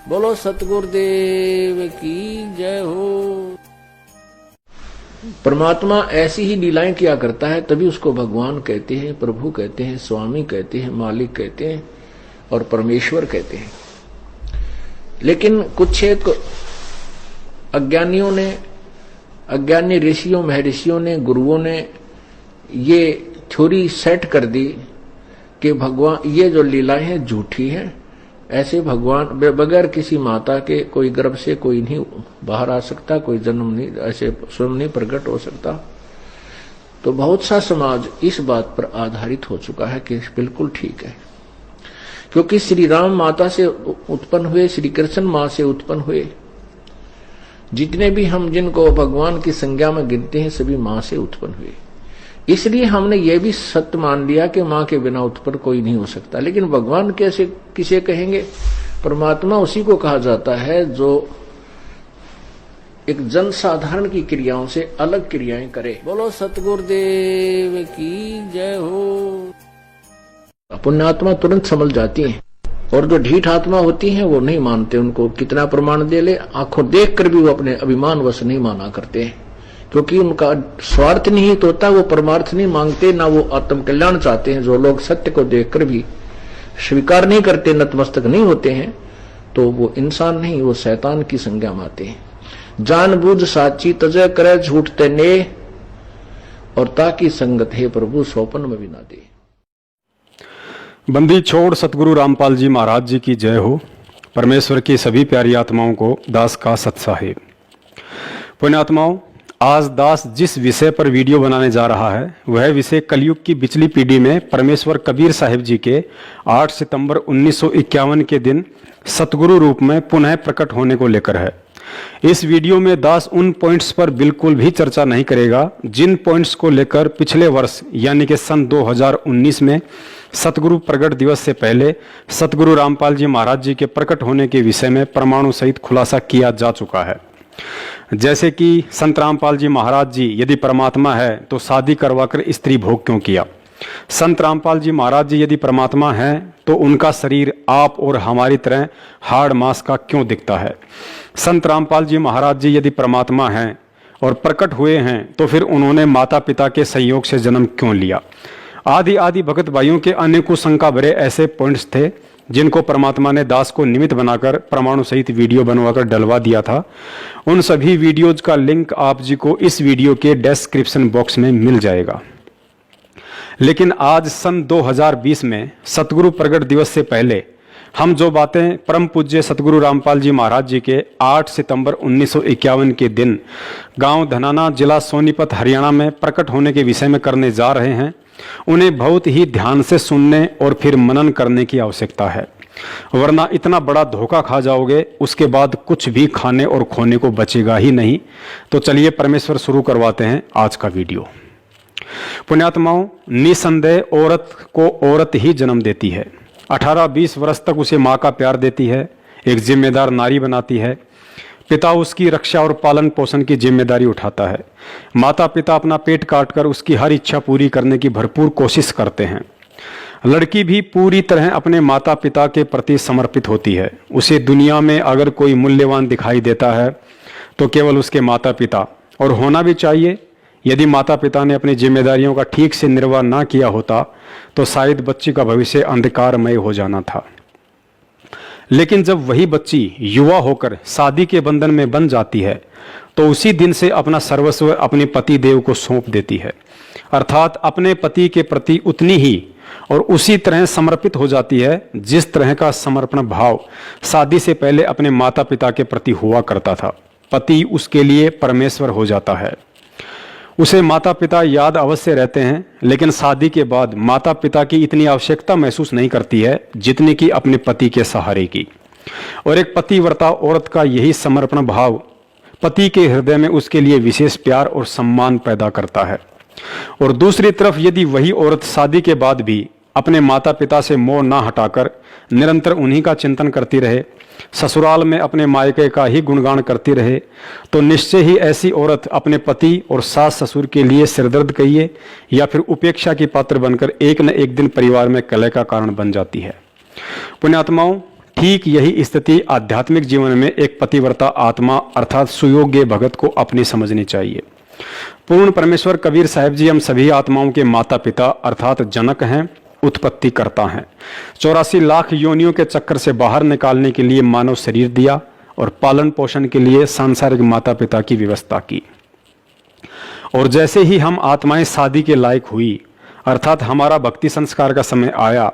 बोलो सतगुरुदेव की जय हो। परमात्मा ऐसी ही लीलाएं किया करता है, तभी उसको भगवान कहते हैं, प्रभु कहते हैं, स्वामी कहते हैं, मालिक कहते हैं और परमेश्वर कहते हैं। लेकिन कुछ एक अज्ञानियों ने, अज्ञानी ऋषियों महर्षियों ने, गुरुओं ने ये थ्योरी सेट कर दी कि भगवान ये जो लीलाएं हैं झूठी हैं। ऐसे भगवान बगैर किसी माता के कोई गर्भ से कोई नहीं बाहर आ सकता, कोई जन्म नहीं, ऐसे स्वयं नहीं प्रकट हो सकता। तो बहुत सा समाज इस बात पर आधारित हो चुका है कि बिल्कुल ठीक है, क्योंकि श्री राम माता से उत्पन्न हुए, श्री कृष्ण मां से उत्पन्न हुए। जितने भी हम जिनको भगवान की संज्ञा में गिनते हैं सभी मां से उत्पन्न हुए। इसलिए हमने ये भी सत्य मान लिया कि मां के बिना उत्पन्न कोई नहीं हो सकता। लेकिन भगवान कैसे किसे कहेंगे? परमात्मा उसी को कहा जाता है जो एक जन साधारण की क्रियाओं से अलग क्रियाएं करे। बोलो सतगुरुदेव की जय हो। पुण्यात्मा तुरंत समझ जाती हैं, और जो ढीठ आत्मा होती हैं वो नहीं मानते। उनको कितना प्रमाण दे ले, आंखों देख कर भी वो अपने अभिमान वश नहीं माना करते हैं, क्योंकि उनका स्वार्थ निहित होता, वो परमार्थ नहीं मांगते, ना वो आत्म कल्याण चाहते हैं। जो लोग सत्य को देखकर भी स्वीकार नहीं करते, नतमस्तक नहीं होते हैं, तो वो इंसान नहीं, वो शैतान की संज्ञा में आते हैं। जानबूझ साची तजय करे झूठ तेने, और ताकि संगत है प्रभु स्वपन में भी ना दे। बंदी छोड़ सतगुरु रामपाल जी महाराज जी की जय हो। परमेश्वर की सभी प्यारी आत्माओं को दास का सत्साहिब। पुण्यात्माओं, आज दास जिस विषय पर वीडियो बनाने जा रहा है वह विषय कलयुग की पिछली पीढ़ी में परमेश्वर कबीर साहिब जी के 8 सितंबर 1951 के दिन सतगुरु रूप में पुनः प्रकट होने को लेकर है। इस वीडियो में दास उन पॉइंट्स पर बिल्कुल भी चर्चा नहीं करेगा जिन पॉइंट्स को लेकर पिछले वर्ष यानी कि सन 2019 में सतगुरु प्रगट दिवस से पहले सतगुरु रामपाल जी महाराज जी के प्रकट होने के विषय में परमाणु सहित खुलासा किया जा चुका है। जैसे कि संत रामपाल जी महाराज जी यदि परमात्मा है तो शादी करवाकर स्त्री भोग क्यों किया? संत रामपाल जी महाराज जी यदि परमात्मा हैं तो उनका शरीर आप और हमारी तरह हाड़ मांस का क्यों दिखता है? संत रामपाल जी महाराज जी यदि परमात्मा हैं और प्रकट हुए हैं तो फिर उन्होंने माता पिता के संयोग से जन्म क्यों लिया? आदि आदि भगत भाइयों के अनेकों शंका भरे ऐसे पॉइंट्स थे जिनको परमात्मा ने दास को निमित्त बनाकर परमाणु सहित वीडियो बनवाकर डलवा दिया था। उन सभी वीडियोज का लिंक आप जी को इस वीडियो के डिस्क्रिप्शन बॉक्स में मिल जाएगा। लेकिन आज सन 2020 में सतगुरु प्रगट दिवस से पहले हम जो बातें परम पूज्य सतगुरु रामपाल जी महाराज जी के 8 सितंबर 1951 के दिन गांव धनाना जिला सोनीपत हरियाणा में प्रकट होने के विषय में करने जा रहे हैं, उन्हें बहुत ही ध्यान से सुनने और फिर मनन करने की आवश्यकता है, वरना इतना बड़ा धोखा खा जाओगे उसके बाद कुछ भी खाने और खोने को बचेगा ही नहीं। तो चलिए परमेश्वर शुरू करवाते हैं आज का वीडियो। पुण्यात्माओं, निसंदेह औरत को औरत ही जन्म देती है। 18-20 वर्ष तक उसे माँ का प्यार देती है, एक जिम्मेदार नारी बनाती है। पिता उसकी रक्षा और पालन पोषण की जिम्मेदारी उठाता है। माता पिता अपना पेट काटकर उसकी हर इच्छा पूरी करने की भरपूर कोशिश करते हैं। लड़की भी पूरी तरह अपने माता पिता के प्रति समर्पित होती है। उसे दुनिया में अगर कोई मूल्यवान दिखाई देता है तो केवल उसके माता पिता, और होना भी चाहिए। यदि माता पिता ने अपनी जिम्मेदारियों का ठीक से निर्वाह ना किया होता तो शायद बच्ची का भविष्य अंधकारमय हो जाना था। लेकिन जब वही बच्ची युवा होकर शादी के बंधन में बंध जाती है तो उसी दिन से अपना सर्वस्व अपने पति देव को सौंप देती है, अर्थात अपने पति के प्रति उतनी ही और उसी तरह समर्पित हो जाती है जिस तरह का समर्पण भाव शादी से पहले अपने माता पिता के प्रति हुआ करता था। पति उसके लिए परमेश्वर हो जाता है। उसे माता पिता याद अवश्य रहते हैं, लेकिन शादी के बाद माता पिता की इतनी आवश्यकता महसूस नहीं करती है जितनी कि अपने पति के सहारे की। और एक पतिव्रता औरत का यही समर्पण भाव पति के हृदय में उसके लिए विशेष प्यार और सम्मान पैदा करता है। और दूसरी तरफ यदि वही औरत शादी के बाद भी अपने माता पिता से मोह ना हटाकर निरंतर उन्हीं का चिंतन करती रहे, ससुराल में अपने मायके का ही गुणगान करती रहे, तो निश्चय ही ऐसी औरत अपने पति और सास ससुर के लिए सिरदर्द कहिए या फिर उपेक्षा की पात्र बनकर एक न एक दिन परिवार में कलह का कारण बन जाती है। पुण्यात्माओं, ठीक यही स्थिति आध्यात्मिक जीवन में एक पतिव्रता आत्मा अर्थात सुयोग्य भगत को अपनी समझनी चाहिए। पूर्ण परमेश्वर कबीर साहिब जी हम सभी आत्माओं के माता पिता अर्थात जनक हैं, उत्पत्ति करता हैं। 84 लाख योनियों के चक्कर से बाहर निकालने के लिए मानव शरीर दिया और पालन पोषण के लिए सांसारिक माता पिता की व्यवस्था की। और जैसे ही हम आत्माएं शादी के लायक हुई अर्थात हमारा भक्ति संस्कार का समय आया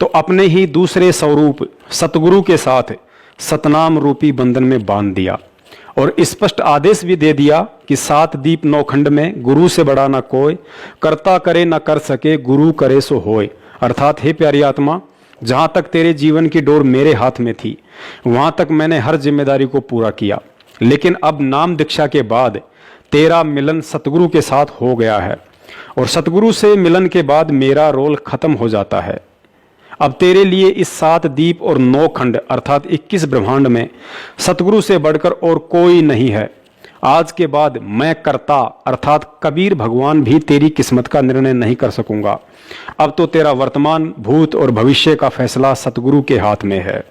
तो अपने ही दूसरे स्वरूप सतगुरु के साथ सतनाम रूपी बंधन में बांध दिया और स्पष्ट आदेश भी दे दिया कि 7 दीप 9 खंड में गुरु से बड़ा ना कोई, कर्ता करे ना कर सके, गुरु करे सो होय। अर्थात हे प्यारी आत्मा, जहां तक तेरे जीवन की डोर मेरे हाथ में थी वहां तक मैंने हर जिम्मेदारी को पूरा किया, लेकिन अब नाम दीक्षा के बाद तेरा मिलन सतगुरु के साथ हो गया है और सतगुरु से मिलन के बाद मेरा रोल खत्म हो जाता है। अब तेरे लिए इस 7 दीप और 9 खंड अर्थात 21 ब्रह्मांड में सतगुरु से बढ़कर और कोई नहीं है। आज के बाद मैं कर्ता अर्थात कबीर भगवान भी तेरी किस्मत का निर्णय नहीं कर सकूंगा। अब तो तेरा वर्तमान, भूत और भविष्य का फैसला सतगुरु के हाथ में है।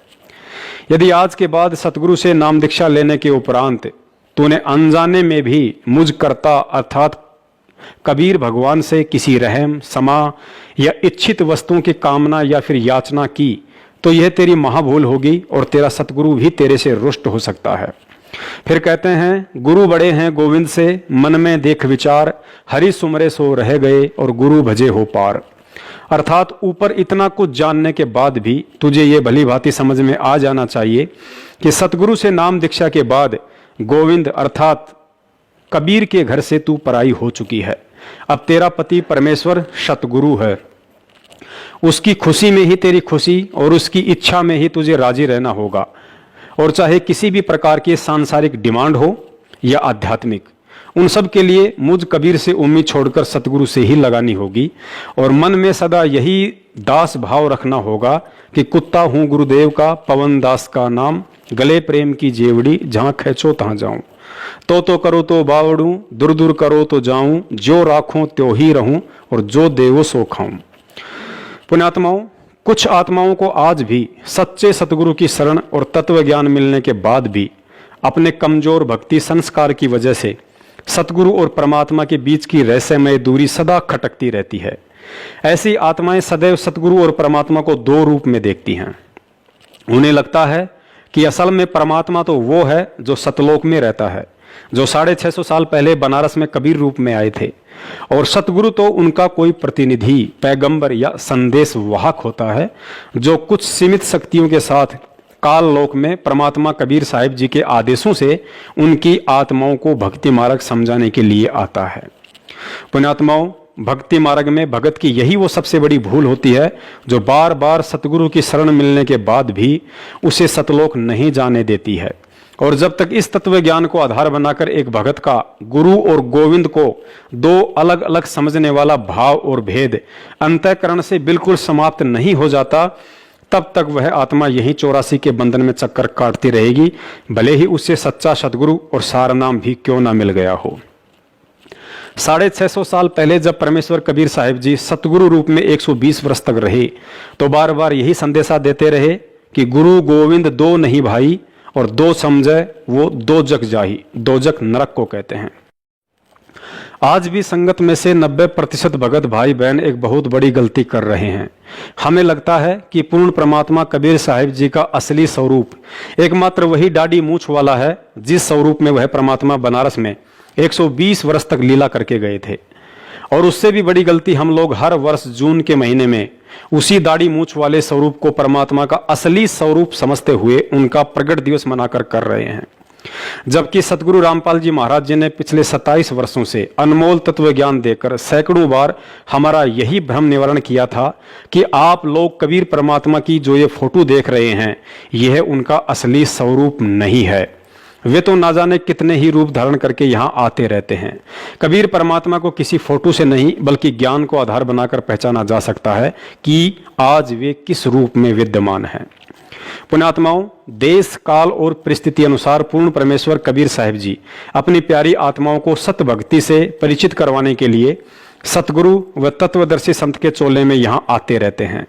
यदि आज के बाद सतगुरु से नाम दीक्षा लेने के उपरांत तूने अनजाने में भी मुझ कर्ता अर्थात कबीर भगवान से किसी रहम, समा या इच्छित वस्तुओं की कामना या फिर याचना की तो यह तेरी महाभूल होगी और तेरा सतगुरु भी तेरे से रुष्ट हो सकता है। फिर कहते हैं, गुरु बड़े हैं गोविंद से, मन में देख विचार, हरि सुमरे सो रह गए और गुरु भजे हो पार। अर्थात ऊपर इतना कुछ जानने के बाद भी तुझे ये भली भांति समझ में आ जाना चाहिए कि सतगुरु से नाम दीक्षा के बाद गोविंद अर्थात कबीर के घर से तू पराई हो चुकी है। अब तेरा पति परमेश्वर सतगुरु है, उसकी खुशी में ही तेरी खुशी और उसकी इच्छा में ही तुझे राजी रहना होगा। और चाहे किसी भी प्रकार की सांसारिक डिमांड हो या आध्यात्मिक, उन सब के लिए मुझ कबीर से उम्मीद छोड़कर सतगुरु से ही लगानी होगी और मन में सदा यही दास भाव रखना होगा कि कुत्ता हूं गुरुदेव का, पवन दास का नाम, गले प्रेम की जेवड़ी, जहां खींचो तहां जाऊं, तो करो तो बावड़ूं, दूर दूर करो तो जाऊं, जो राखूं त्यों ही रहूं और जो देवो सो खाऊं। पुण्यात्माओं, कुछ आत्माओं को आज भी सच्चे सतगुरु की शरण और तत्व ज्ञान मिलने के बाद भी अपने कमजोर भक्ति संस्कार की वजह से सतगुरु और परमात्मा के बीच की रहस्यमय दूरी सदा खटकती रहती है। ऐसी आत्माएं सदैव सतगुरु और परमात्मा को 2 रूप में देखती हैं। उन्हें लगता है कि असल में परमात्मा तो वो है जो सतलोक में रहता है, जो 650 साल पहले बनारस में कबीर रूप में आए थे, और सतगुरु तो उनका कोई प्रतिनिधि, पैगंबर या संदेश वाहक होता है जो कुछ सीमित शक्तियों के साथ काल लोक में परमात्मा कबीर साहिब जी के आदेशों से उनकी आत्माओं को भक्ति मार्ग समझाने के लिए आता है। पुण्यात्माओं, भक्ति मार्ग में भगत की यही वो सबसे बड़ी भूल होती है जो बार बार सतगुरु की शरण मिलने के बाद भी उसे सतलोक नहीं जाने देती है। और जब तक इस तत्व ज्ञान को आधार बनाकर एक भगत का गुरु और गोविंद को 2 अलग अलग समझने वाला भाव और भेद अंतःकरण से बिल्कुल समाप्त नहीं हो जाता, तब तक वह आत्मा यही 84 के बंधन में चक्कर काटती रहेगी, भले ही उससे सच्चा सतगुरु और सारनाम भी क्यों ना मिल गया हो। 650 साल पहले जब परमेश्वर कबीर साहिब जी सतगुरु रूप में 120 वर्ष तक रहे तो बार बार यही संदेशा देते रहे कि गुरु गोविंद 2 नहीं भाई, और 2 समझे वो 2 जग जाही, 2 जग नरक को कहते हैं। आज भी संगत में से 90% भगत भाई बहन एक बहुत बड़ी गलती कर रहे हैं। हमें लगता है कि पूर्ण परमात्मा कबीर साहिब जी का असली स्वरूप एकमात्र वही दाढ़ी मूछ वाला है जिस स्वरूप में वह परमात्मा बनारस में 120 वर्ष तक लीला करके गए थे। और उससे भी बड़ी गलती हम लोग हर वर्ष जून के महीने में उसी दाढ़ी मूछ वाले स्वरूप को परमात्मा का असली स्वरूप समझते हुए उनका प्रगट दिवस मनाकर कर रहे हैं। जबकि सतगुरु रामपाल जी महाराज जी ने पिछले 27 वर्षों से अनमोल तत्व ज्ञान देकर सैकड़ों बार हमारा यही भ्रम निवारण किया था कि आप लोग कबीर परमात्मा की जो ये फोटो देख रहे हैं यह उनका असली स्वरूप नहीं है। वे तो ना जाने कितने ही रूप धारण करके यहाँ आते रहते हैं। कबीर परमात्मा को किसी फोटो से नहीं बल्कि ज्ञान को आधार बनाकर पहचाना जा सकता है कि आज वे किस रूप में विद्यमान हैं। पुण्यात्माओं, देश काल और परिस्थिति अनुसार पूर्ण परमेश्वर कबीर साहिब जी अपनी प्यारी आत्माओं को सत भक्ति से परिचित करवाने के लिए सतगुरु व तत्वदर्शी संत के चोले में यहां आते रहते हैं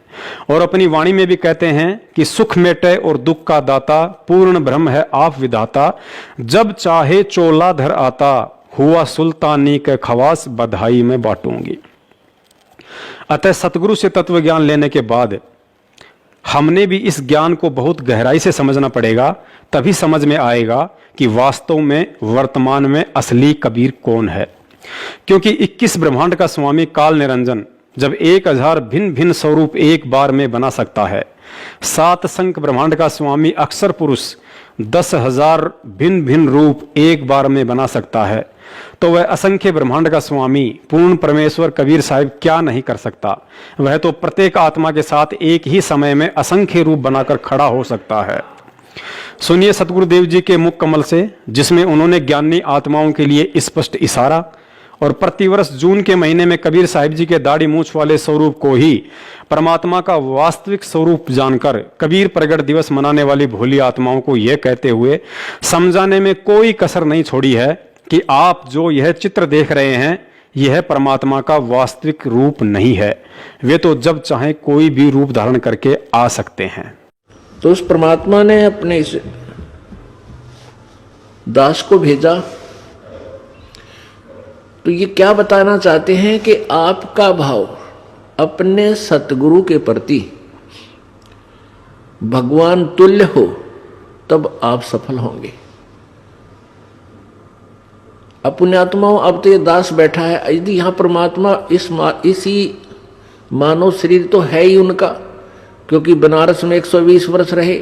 और अपनी वाणी में भी कहते हैं कि सुख मेटे और दुख का दाता, पूर्ण ब्रह्म है आप विधाता, जब चाहे चोला धर आता, हुआ सुल्तानी के खवास बधाई में बांटूंगी। अतः सतगुरु से तत्व ज्ञान लेने के बाद हमने भी इस ज्ञान को बहुत गहराई से समझना पड़ेगा, तभी समझ में आएगा कि वास्तव में वर्तमान में असली कबीर कौन है। क्योंकि 21 ब्रह्मांड का स्वामी काल निरंजन जब 1000 भिन्न भिन्न स्वरूप एक बार में बना सकता है, 7 संख्य ब्रह्मांड का स्वामी अक्षर पुरुष 10,000 भिन्न भिन्न रूप एक बार में बना सकता है, तो वह असंख्य ब्रह्मांड का स्वामी पूर्ण परमेश्वर कबीर साहिब क्या नहीं कर सकता। वह तो प्रत्येक आत्मा के साथ एक ही समय में असंख्य रूप बनाकर खड़ा हो सकता है। सुनिए सतगुरुदेव जी के मुख कमल से, जिसमें उन्होंने ज्ञानी आत्माओं के लिए स्पष्ट इशारा और प्रतिवर्ष जून के महीने में कबीर साहिब जी के दाढ़ी मूंछ वाले स्वरूप को ही परमात्मा का वास्तविक स्वरूप जानकर कबीर प्रगट दिवस मनाने वाली भोली आत्माओं को यह कहते हुए समझाने में कोई कसर नहीं छोड़ी है कि आप जो यह चित्र देख रहे हैं, यह परमात्मा का वास्तविक रूप नहीं है। वे तो जब चाहे कोई भी रूप धारण करके आ सकते हैं। तो उस परमात्मा ने अपने इस दास को भेजा, तो ये क्या बताना चाहते हैं कि आपका भाव अपने सतगुरु के प्रति भगवान तुल्य हो, तब आप सफल होंगे। अब पुण्यात्माओं, अब तो ये दास बैठा है, यदि यहां परमात्मा इसी मानव शरीर तो है ही उनका, क्योंकि बनारस में 120 वर्ष रहे,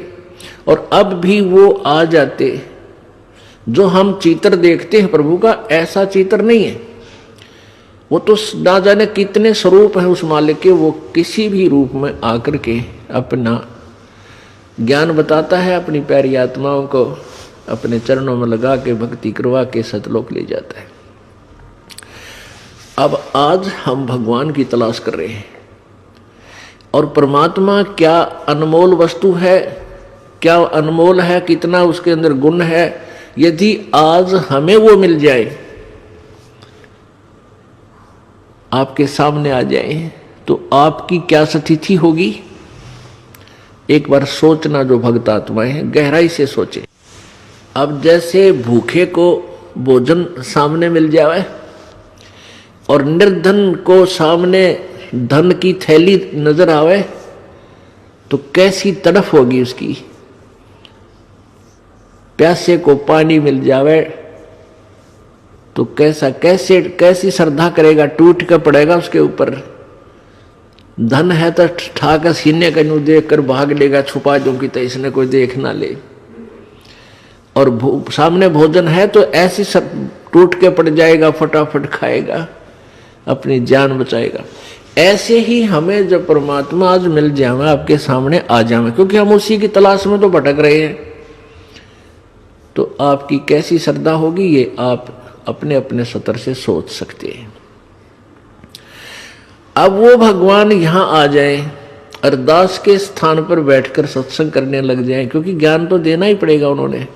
और अब भी वो आ जाते। जो हम चित्र देखते हैं प्रभु का, ऐसा चित्र नहीं है। वो तो ना जाने कितने स्वरूप हैं उस मालिक के, वो किसी भी रूप में आकर के अपना ज्ञान बताता है, अपनी प्यारी आत्माओं को अपने चरणों में लगा के भक्ति करवा के सतलोक ले जाता है। अब आज हम भगवान की तलाश कर रहे हैं, और परमात्मा क्या अनमोल वस्तु है, क्या अनमोल है, कितना उसके अंदर गुण है। यदि आज हमें वो मिल जाए, आपके सामने आ जाए, तो आपकी क्या स्थिति होगी। एक बार सोचना, जो भक्त आत्माएं हैं गहराई से सोचे। अब जैसे भूखे को भोजन सामने मिल जाए और निर्धन को सामने धन की थैली नजर आवे, तो कैसी तड़फ होगी उसकी। प्यासे को पानी मिल जावे तो कैसी श्रद्धा करेगा, टूट कर पड़ेगा उसके ऊपर। धन है तो ठाकर सीने का न्यू देख कर भाग लेगा, छुपा दूंगी तो इसने कोई देख ना ले। और सामने भोजन है तो ऐसी सब टूट के पड़ जाएगा, फटाफट खाएगा, अपनी जान बचाएगा। ऐसे ही हमें जब परमात्मा आज मिल जाए, आपके सामने आ जाए, क्योंकि हम उसी की तलाश में तो भटक रहे हैं, तो आपकी कैसी श्रद्धा होगी, ये आप अपने अपने सतर से सोच सकते हैं। अब वो भगवान यहां आ जाए, अरदास के स्थान पर बैठकर सत्संग करने लग जाए, क्योंकि ज्ञान तो देना ही पड़ेगा उन्होंने,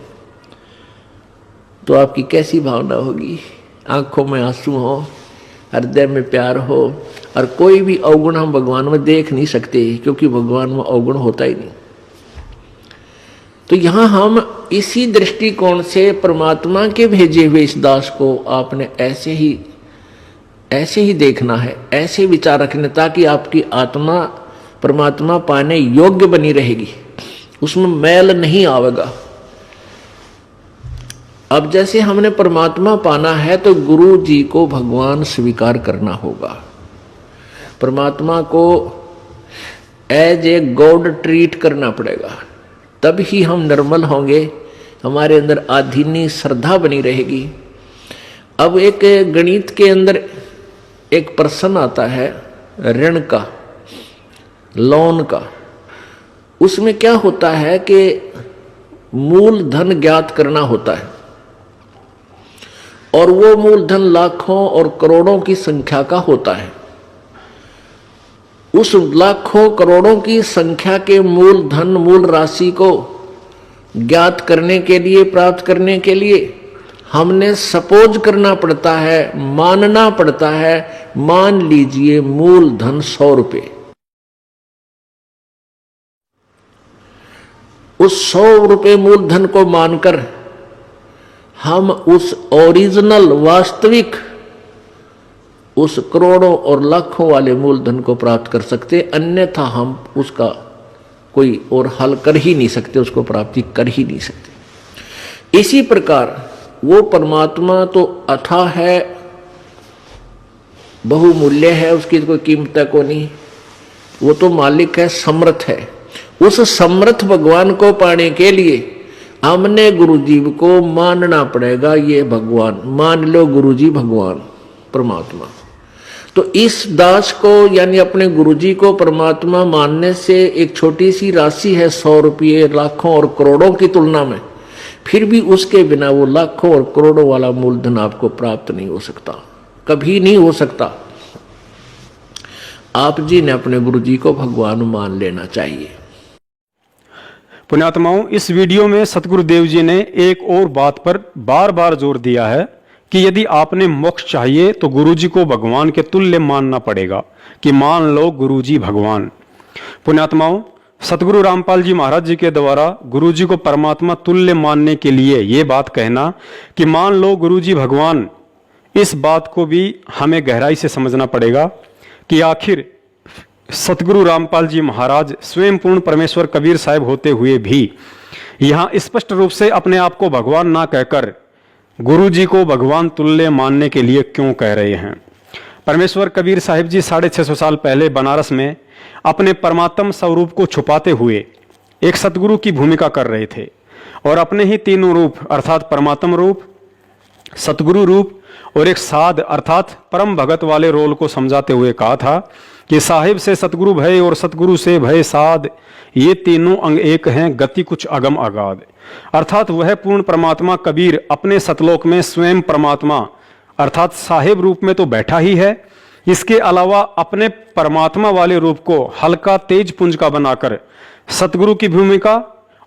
तो आपकी कैसी भावना होगी। आंखों में आंसू हो, हृदय में प्यार हो, और कोई भी अवगुण हम भगवान में देख नहीं सकते, क्योंकि भगवान में अवगुण होता ही नहीं। तो यहां हम इसी दृष्टिकोण से परमात्मा के भेजे हुए इस दास को आपने ऐसे ही देखना है, ऐसे विचार रखने, ताकि आपकी आत्मा परमात्मा पाने योग्य बनी रहेगी, उसमें मैल नहीं आवेगा। अब जैसे हमने परमात्मा पाना है, तो गुरु जी को भगवान स्वीकार करना होगा। परमात्मा को एज ए गॉड ट्रीट करना पड़ेगा, तब ही हम निर्मल होंगे, हमारे अंदर आधीनी श्रद्धा बनी रहेगी। अब एक गणित के अंदर एक प्रश्न आता है ऋण का, लोन का। उसमें क्या होता है कि मूल धन ज्ञात करना होता है, और वो मूलधन लाखों और करोड़ों की संख्या का होता है। उस लाखों करोड़ों की संख्या के मूल राशि को ज्ञात करने के लिए, प्राप्त करने के लिए हमने सपोज करना पड़ता है, मानना पड़ता है। मान लीजिए मूलधन 100 रुपये, उस 100 रुपये मूलधन को मानकर हम उस ओरिजिनल वास्तविक उस करोड़ों और लाखों वाले मूलधन को प्राप्त कर सकते, अन्यथा हम उसका कोई और हल कर ही नहीं सकते, उसको प्राप्ति कर ही नहीं सकते। इसी प्रकार वो परमात्मा तो अथाह है, बहुमूल्य है, उसकी कोई कीमत को नहीं, वो तो मालिक है, समर्थ है। उस समर्थ भगवान को पाने के लिए हमने गुरुजी को मानना पड़ेगा। ये भगवान मान लो, गुरुजी भगवान परमात्मा। तो इस दास को यानी अपने गुरुजी को परमात्मा मानने से एक छोटी सी राशि है 100 रुपये लाखों और करोड़ों की तुलना में, फिर भी उसके बिना वो लाखों और करोड़ों वाला मूलधन आपको प्राप्त नहीं हो सकता, कभी नहीं हो सकता। आप जी ने अपने गुरुजी को भगवान मान लेना चाहिए। पुण्यात्माओं, इस वीडियो में सतगुरुदेव जी ने एक और बात पर बार बार जोर दिया है कि यदि आपने मोक्ष चाहिए तो गुरुजी को भगवान के तुल्य मानना पड़ेगा, कि मान लो गुरुजी भगवान। पुण्यात्माओं, सतगुरु रामपाल जी महाराज जी के द्वारा गुरुजी को परमात्मा तुल्य मानने के लिए ये बात कहना कि मान लो गुरुजी भगवान, इस बात को भी हमें गहराई से समझना पड़ेगा कि आखिर सतगुरु रामपाल जी महाराज स्वयं पूर्ण परमेश्वर कबीर साहब होते हुए भी यहाँ स्पष्ट रूप से अपने आप को भगवान ना कहकर गुरु जी को भगवान तुल्य मानने के लिए क्यों कह रहे हैं। परमेश्वर कबीर साहिब जी 650 साल पहले बनारस में अपने परमात्म स्वरूप को छुपाते हुए एक सतगुरु की भूमिका कर रहे थे और अपने ही तीनों रूप अर्थात परमात्म रूप, सतगुरु रूप और एक साध अर्थात परम भगत वाले रोल को समझाते हुए कहा था कि साहिब से सतगुरु भय और सतगुरु से भय साध, ये तीनों अंग एक हैं, गति कुछ अगम अगाध। अर्थात वह पूर्ण परमात्मा कबीर अपने सतलोक में स्वयं परमात्मा अर्थात साहिब रूप में तो बैठा ही है, इसके अलावा अपने परमात्मा वाले रूप को हल्का तेज पुंज का बनाकर सतगुरु की भूमिका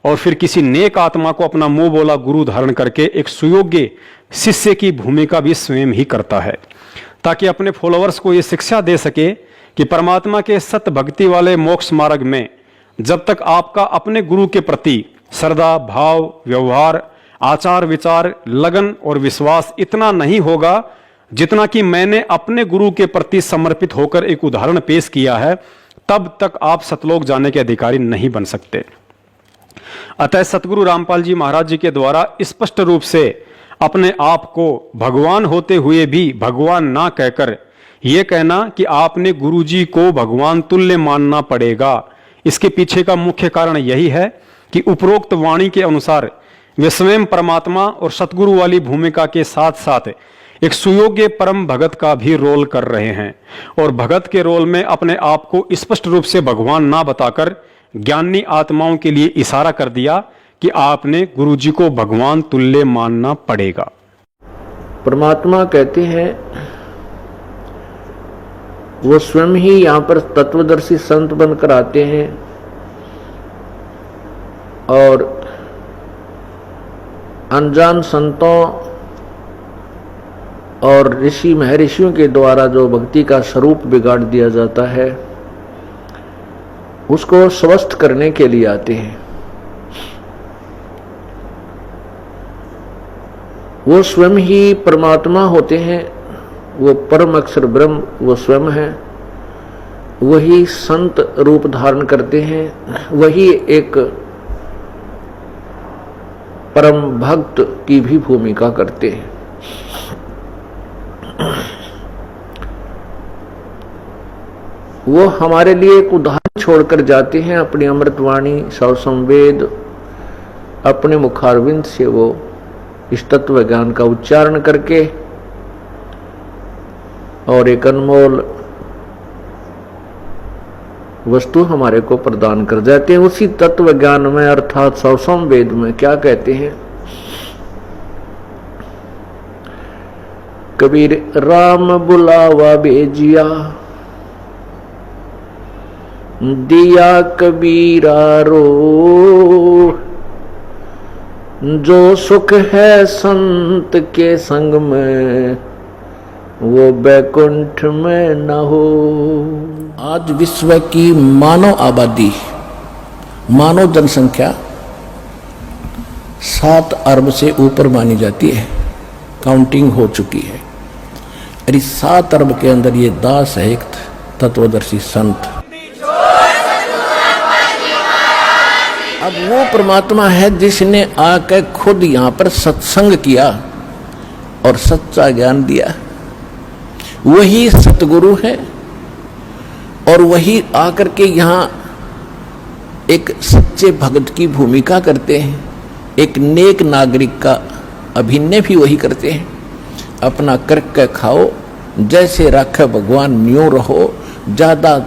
और फिर किसी नेक आत्मा को अपना मुंह बोला गुरु धारण करके एक सुयोग्य शिष्य की भूमिका भी स्वयं ही करता है, ताकि अपने फॉलोअर्स को ये शिक्षा दे सके कि परमात्मा के सत भक्ति वाले मोक्ष मार्ग में जब तक आपका अपने गुरु के प्रति श्रद्धा, भाव, व्यवहार, आचार विचार, लगन और विश्वास इतना नहीं होगा जितना कि मैंने अपने गुरु के प्रति समर्पित होकर एक उदाहरण पेश किया है, तब तक आप सतलोक जाने के अधिकारी नहीं बन सकते। अतः सतगुरु रामपाल जी महाराज जी के द्वारा स्पष्ट रूप से अपने आप को भगवान होते हुए भी भगवान ना कहकर यह कहना कि आपने गुरुजी को भगवान तुल्य मानना पड़ेगा, इसके पीछे का मुख्य कारण यही है कि उपरोक्त वाणी के अनुसार वे स्वयं परमात्मा और सतगुरु वाली भूमिका के साथ साथ एक सुयोग्य परम भगत का भी रोल कर रहे हैं और भगत के रोल में अपने आप को स्पष्ट रूप से भगवान ना बताकर ज्ञानी आत्माओं के लिए इशारा कर दिया कि आपने गुरुजी को भगवान तुल्य मानना पड़ेगा। परमात्मा कहते हैं वो स्वयं ही यहाँ पर तत्वदर्शी संत बनकर आते हैं और अनजान संतों और ऋषि महर्षियों के द्वारा जो भक्ति का स्वरूप बिगाड़ दिया जाता है उसको स्वस्थ करने के लिए आते हैं। वो स्वयं ही परमात्मा होते हैं, वो परम अक्षर ब्रह्म वो स्वयं है, वही संत रूप धारण करते हैं, वही एक परम भक्त की भी भूमिका करते हैं। वो हमारे लिए एक उदाहरण छोड़कर जाते हैं, अपनी अमृतवाणी सौ संवेद अपने मुखारविंद से वो इस तत्व ज्ञान का उच्चारण करके और एक अनमोल वस्तु हमारे को प्रदान कर जाते हैं। उसी तत्व ज्ञान में अर्थात सौ संवेद में क्या कहते हैं कबीर, राम बुलावा भेजिया दिया कबीरा रो, जो सुख है संत के संग में वो बैकुंठ में न हो। आज विश्व की मानव आबादी, मानव जनसंख्या 7 अरब से ऊपर मानी जाती है, काउंटिंग हो चुकी है। और इस 7 अरब के अंदर ये दास है एक तत्वदर्शी संत। अब वो परमात्मा है जिसने आकर खुद यहाँ पर सत्संग किया और सच्चा ज्ञान दिया। वही सतगुरु है और वही आकर के यहाँ एक सच्चे भक्त की भूमिका करते हैं, एक नेक नागरिक का अभिनय भी वही करते हैं। अपना करके खाओ, जैसे रखे भगवान न्यों रहो, ज्यादा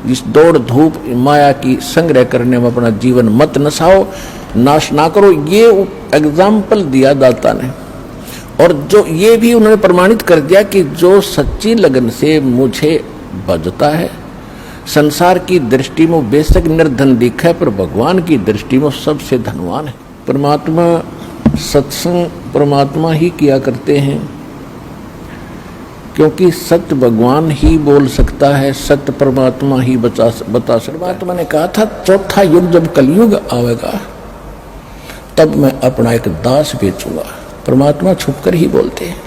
इस दौड़ धूप माया की संग्रह करने में अपना जीवन मत नसाओ, नाश ना करो। ये एग्जाम्पल दिया दाता ने, और जो ये भी उन्होंने प्रमाणित कर दिया कि जो सच्ची लगन से मुझे भजता है, संसार की दृष्टि में बेशक निर्धन दिखा है, पर भगवान की दृष्टि में सबसे धनवान है। परमात्मा सत्संग परमात्मा ही किया करते हैं, क्योंकि सत्य भगवान ही बोल सकता है, सत्य परमात्मा ही बता सकता। परमात्मा ने कहा था चौथा युग जब कलयुग आवेगा तब मैं अपना एक दास बेचूंगा। परमात्मा छुपकर ही बोलते हैं।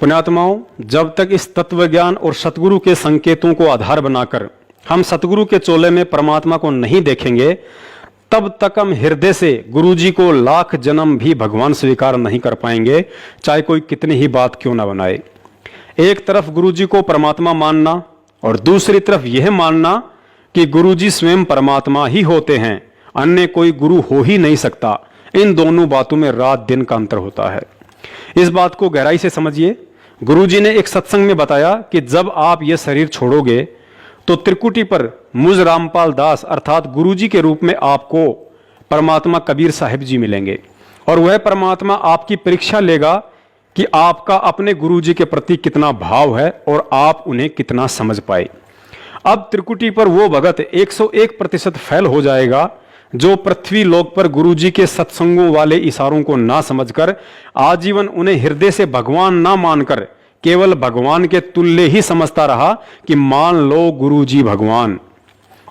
पुण्यात्माओं, जब तक इस तत्व ज्ञान और सतगुरु के संकेतों को आधार बनाकर हम सतगुरु के चोले में परमात्मा को नहीं देखेंगे, तब तक हम हृदय से गुरुजी को लाख जन्म भी भगवान स्वीकार नहीं कर पाएंगे, चाहे कोई कितनी ही बात क्यों ना बनाए। एक तरफ गुरुजी को परमात्मा मानना और दूसरी तरफ यह मानना कि गुरुजी स्वयं परमात्मा ही होते हैं, अन्य कोई गुरु हो ही नहीं सकता, इन दोनों बातों में रात दिन का अंतर होता है। इस बात को गहराई से समझिए। गुरुजी ने एक सत्संग में बताया कि जब आप यह शरीर छोड़ोगे तो त्रिकुटी पर मुझ रामपाल दास अर्थात गुरुजी के रूप में आपको परमात्मा कबीर साहिब जी मिलेंगे, और वह परमात्मा आपकी परीक्षा लेगा कि आपका अपने गुरुजी के प्रति कितना भाव है और आप उन्हें कितना समझ पाए। अब त्रिकुटी पर वो भगत 101% फेल हो जाएगा जो पृथ्वी लोक पर गुरुजी के सत्संगों वाले इशारों को ना समझकर आजीवन उन्हें हृदय से भगवान ना मानकर केवल भगवान के तुल्य ही समझता रहा कि मान लो गुरुजी भगवान।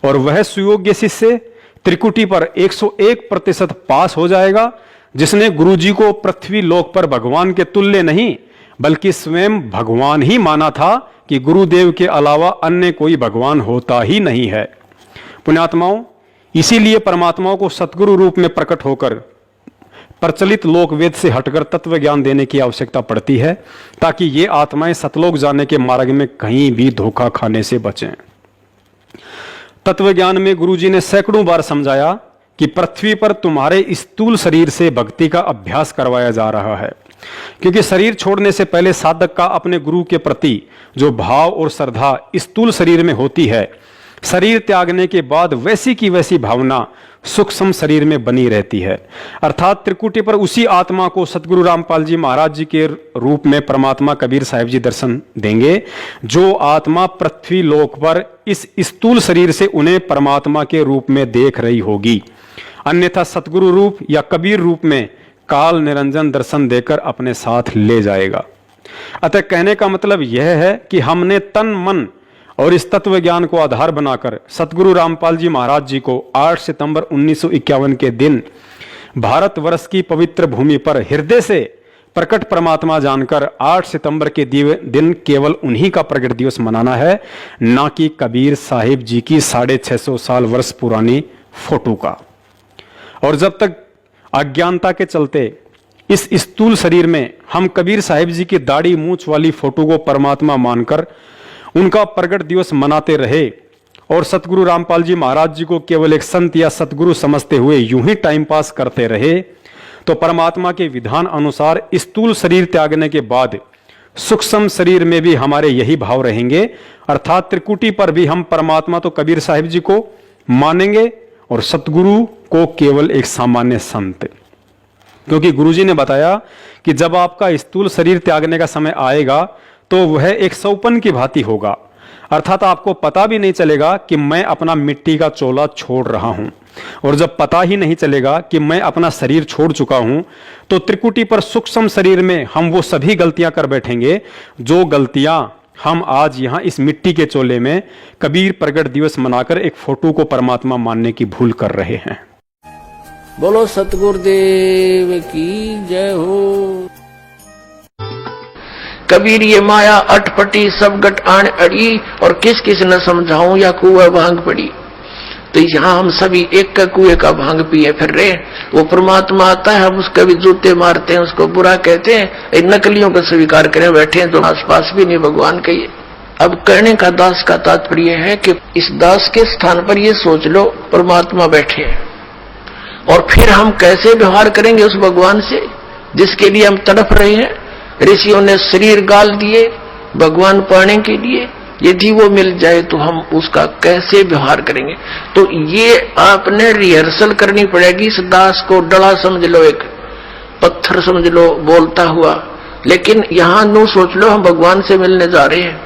और वह सुयोग्य शिष्य त्रिकुटी पर 101% पास हो जाएगा जिसने गुरुजी को पृथ्वी लोक पर भगवान के तुल्य नहीं बल्कि स्वयं भगवान ही माना था कि गुरुदेव के अलावा अन्य कोई भगवान होता ही नहीं है। पुण्यात्माओं, इसीलिए परमात्माओं को सतगुरु रूप में प्रकट होकर प्रचलित लोक वेद से हटकर तत्व ज्ञान देने की आवश्यकता पड़ती है, ताकि ये आत्माएं सतलोक जाने के मार्ग में कहीं भी धोखा खाने से बचें। तत्व ज्ञान में गुरुजी ने सैकड़ों बार समझाया कि पृथ्वी पर तुम्हारे स्थूल शरीर से भक्ति का अभ्यास करवाया जा रहा है, क्योंकि शरीर छोड़ने से पहले साधक का अपने गुरु के प्रति जो भाव और श्रद्धा स्थूल शरीर में होती है, शरीर त्यागने के बाद वैसी की वैसी भावना सूक्ष्म शरीर में बनी रहती है। अर्थात त्रिकुटी पर उसी आत्मा को सतगुरु रामपाल जी महाराज जी के रूप में परमात्मा कबीर साहिब जी दर्शन देंगे, जो आत्मा पृथ्वी लोक पर इस स्थूल शरीर से उन्हें परमात्मा के रूप में देख रही होगी, अन्यथा सतगुरु रूप या कबीर रूप में काल निरंजन दर्शन देकर अपने साथ ले जाएगा। अतः कहने का मतलब यह है कि हमने तन मन और इस तत्व ज्ञान को आधार बनाकर सतगुरु रामपाल जी महाराज जी को 8 सितंबर 1951 के दिन भारतवर्ष की पवित्र भूमि पर हृदय से प्रकट परमात्मा जानकर 8 सितंबर के दिन केवल उन्हीं का प्रकट दिवस मनाना है, ना कि कबीर साहिब जी की 650 साल वर्ष पुरानी फोटो का। और जब तक अज्ञानता के चलते इस स्थूल शरीर में हम कबीर साहिब जी की दाढ़ी मूंछ वाली फोटो को परमात्मा मानकर उनका प्रगट दिवस मनाते रहे और सतगुरु रामपाल जी महाराज जी को केवल एक संत या सतगुरु समझते हुए यूं ही टाइम पास करते रहे, तो परमात्मा के विधान अनुसार स्थूल शरीर त्यागने के बाद सूक्ष्म शरीर में भी हमारे यही भाव रहेंगे। अर्थात त्रिकुटी पर भी हम परमात्मा तो कबीर साहिब जी को मानेंगे और सतगुरु को केवल एक सामान्य संत, क्योंकि गुरुजी ने बताया कि जब आपका स्थूल शरीर त्यागने का समय आएगा तो वह एक सौपन की भांति होगा। अर्थात आपको पता भी नहीं चलेगा कि मैं अपना मिट्टी का चोला छोड़ रहा हूं। और जब पता ही नहीं चलेगा कि मैं अपना शरीर छोड़ चुका हूं, तो त्रिकुटी पर सूक्ष्म शरीर में हम वो सभी गलतियां कर बैठेंगे जो गलतियां हम आज यहां इस मिट्टी के चोले में कबीर प्रगट दिवस मनाकर एक फोटो को परमात्मा मानने की भूल कर रहे हैं। बोलो सतगुरुदेव की जय हो। कबीर ये माया अटपटी सब गट आन अड़ी, और किस किस न समझाऊं या कुआ भांग पड़ी। तो यहाँ हम सभी एक का कुएं का भांग पिए फिर रहे। वो परमात्मा आता है, हम उसके भी जूते मारते हैं, उसको बुरा कहते हैं, इन नकलियों को स्वीकार करें बैठे हैं जो आसपास भी नहीं भगवान के। ये अब कहने का दास का तात्पर्य है कि इस दास के स्थान पर ये सोच लो परमात्मा बैठे हैं, और फिर हम कैसे व्यवहार करेंगे उस भगवान से जिसके लिए हम तड़प रहे हैं। ऋषियों ने शरीर गाल दिए भगवान पाने के लिए, यदि वो मिल जाए तो हम उसका कैसे व्यवहार करेंगे। तो ये आपने रिहर्सल करनी पड़ेगी। इस दास को डला समझ लो, एक पत्थर समझ लो बोलता हुआ, लेकिन यहां नो सोच लो हम भगवान से मिलने जा रहे हैं।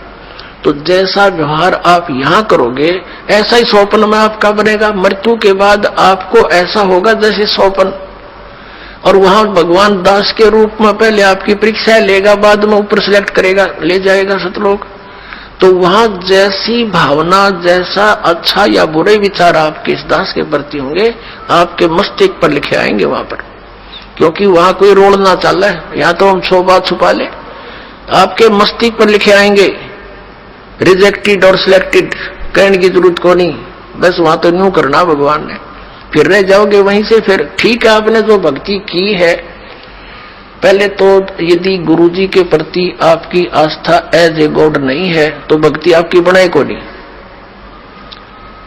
तो जैसा व्यवहार आप यहां करोगे ऐसा ही स्वप्न में आपका बनेगा। मृत्यु के बाद आपको ऐसा होगा जैसे स्वप्न, और वहां भगवान दास के रूप में पहले आपकी परीक्षा लेगा, बाद में ऊपर सिलेक्ट करेगा, ले जाएगा सतलोक। तो वहां जैसी भावना, जैसा अच्छा या बुरे विचार आपके इस दास के प्रति होंगे, आपके मस्तिष्क पर लिखे आएंगे वहां पर, क्योंकि वहां कोई रोल ना चल रहा है, या तो हम बात छुपा ले, आपके मस्तिष्क पर लिखे आएंगे। रिजेक्टेड और सिलेक्टेड कहने की जरूरत को नहीं, बस वहां तो न्यू करना भगवान ने, फिर रह जाओगे वहीं से। फिर ठीक है, आपने जो भक्ति की है, पहले तो यदि गुरुजी के प्रति आपकी आस्था एज ए गॉड नहीं है तो भक्ति आपकी बनाए को नहीं,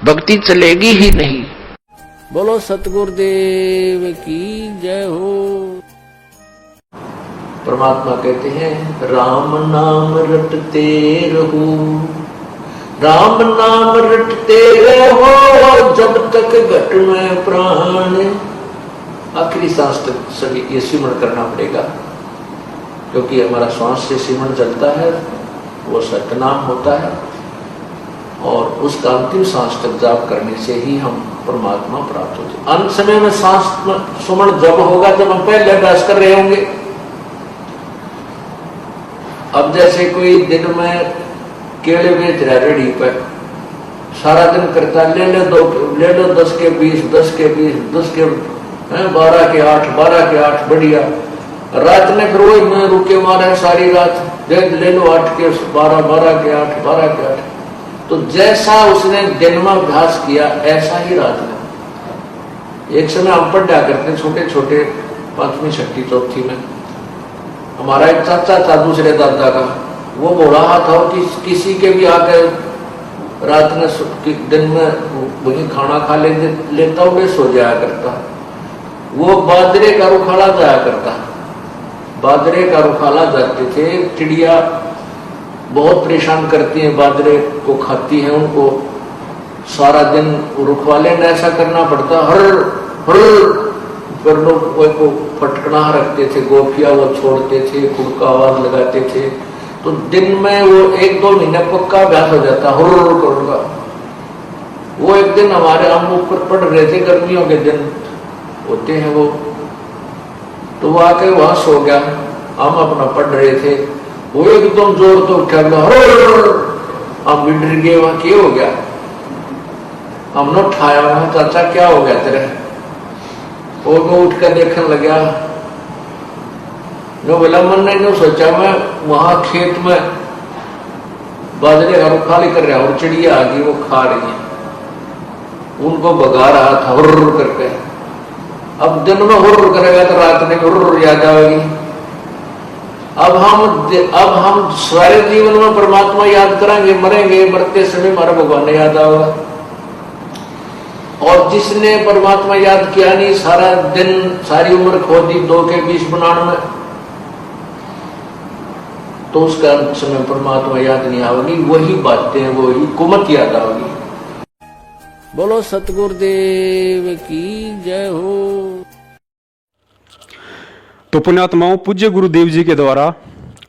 भक्ति चलेगी ही नहीं। बोलो सतगुरुदेव की जय हो। परमात्मा कहते हैं राम नाम रटते रहो, राम नाम रटते रहो जब तक घट में प्राण। आखिरी सांस तक सभी ये सिमरण करना पड़ेगा, क्योंकि हमारा श्वास से सिमरण चलता है, वो सतनाम होता है, और उसका अंतिम सांस तक जाप करने से ही हम परमात्मा प्राप्त होते हैं। अंत समय में सांस सुमरण जब होगा जब हम पहले अभ्यास कर रहे होंगे। अब जैसे कोई दिन में केले बेच रहा रेडी पर, सारा दिन करता ले लो 10 के 20, 10 के 20, 10 के 12 के 8, 12 के 8 बढ़िया। रात में फिर वही में रुके मारे सारी रात, ले लो 8 के 12, 12 के 8, 12 के 8। तो जैसा उसने दिन में अभ्यास किया ऐसा ही रात में। एक समय हम पढ़ा करते छोटे छोटे 5वीं 6वीं 4थी में, हमारा एक चाचा था दूसरे दादा का, वो बोल रहा था कि किसी के भी आकर रात में दिन में वही खाना खा लेता हुए सो जाया करता। वो बाजरे का रुखाला जाया करता, बाजरे का रुखाला जाते थे। चिड़िया बहुत परेशान करती हैं, बाजरे को खाती हैं, उनको सारा दिन रुखवाले ने ऐसा करना पड़ता, हर हर पर लोग को फटकना रखते थे, गोपिया वो छोड़ते थे, खुद का आवाज लगाते थे। तो दिन में वो 1-2 महीने पक्का अभ्यास हो जाता हुर करूंगा। वो एक दिन हमारे हम ऊपर पड़ रहे थे, गर्मियों के दिन होते हैं वो, तो वो आके वहां सो गया, हम अपना पढ़ रहे थे, वो एकदम जोर तो उठा, हम भी डर गए, वहां क्या हो गया। हमने उठाया, वहां चाचा क्या हो गया तेरे, वो उठ कर देखने लगा। नो बोला मन ने नो सोचा, मैं वहां खेत में बाजरे का रुखाली कर रहा और चिड़िया आ गई, वो खा रही है, उनको भगा रहा था हुर्र करके। अब दिन में हुर्र करेगा तो रात में हुर्र याद आएगी। अब हम सारे जीवन में परमात्मा याद करेंगे, मरेंगे, मरते समय हमारा भगवान याद आएगा। और जिसने परमात्मा याद किया नहीं, सारा दिन सारी उम्र खो दी 2 के 20 बनाने में, तो उसका समय परमात्मा याद नहीं आएगी, वही बातें वही कुमत याद आएगी। बोलो सतगुरुदेव की जय हो। तो पुण्यात्माओं, पूज्य गुरुदेव जी के द्वारा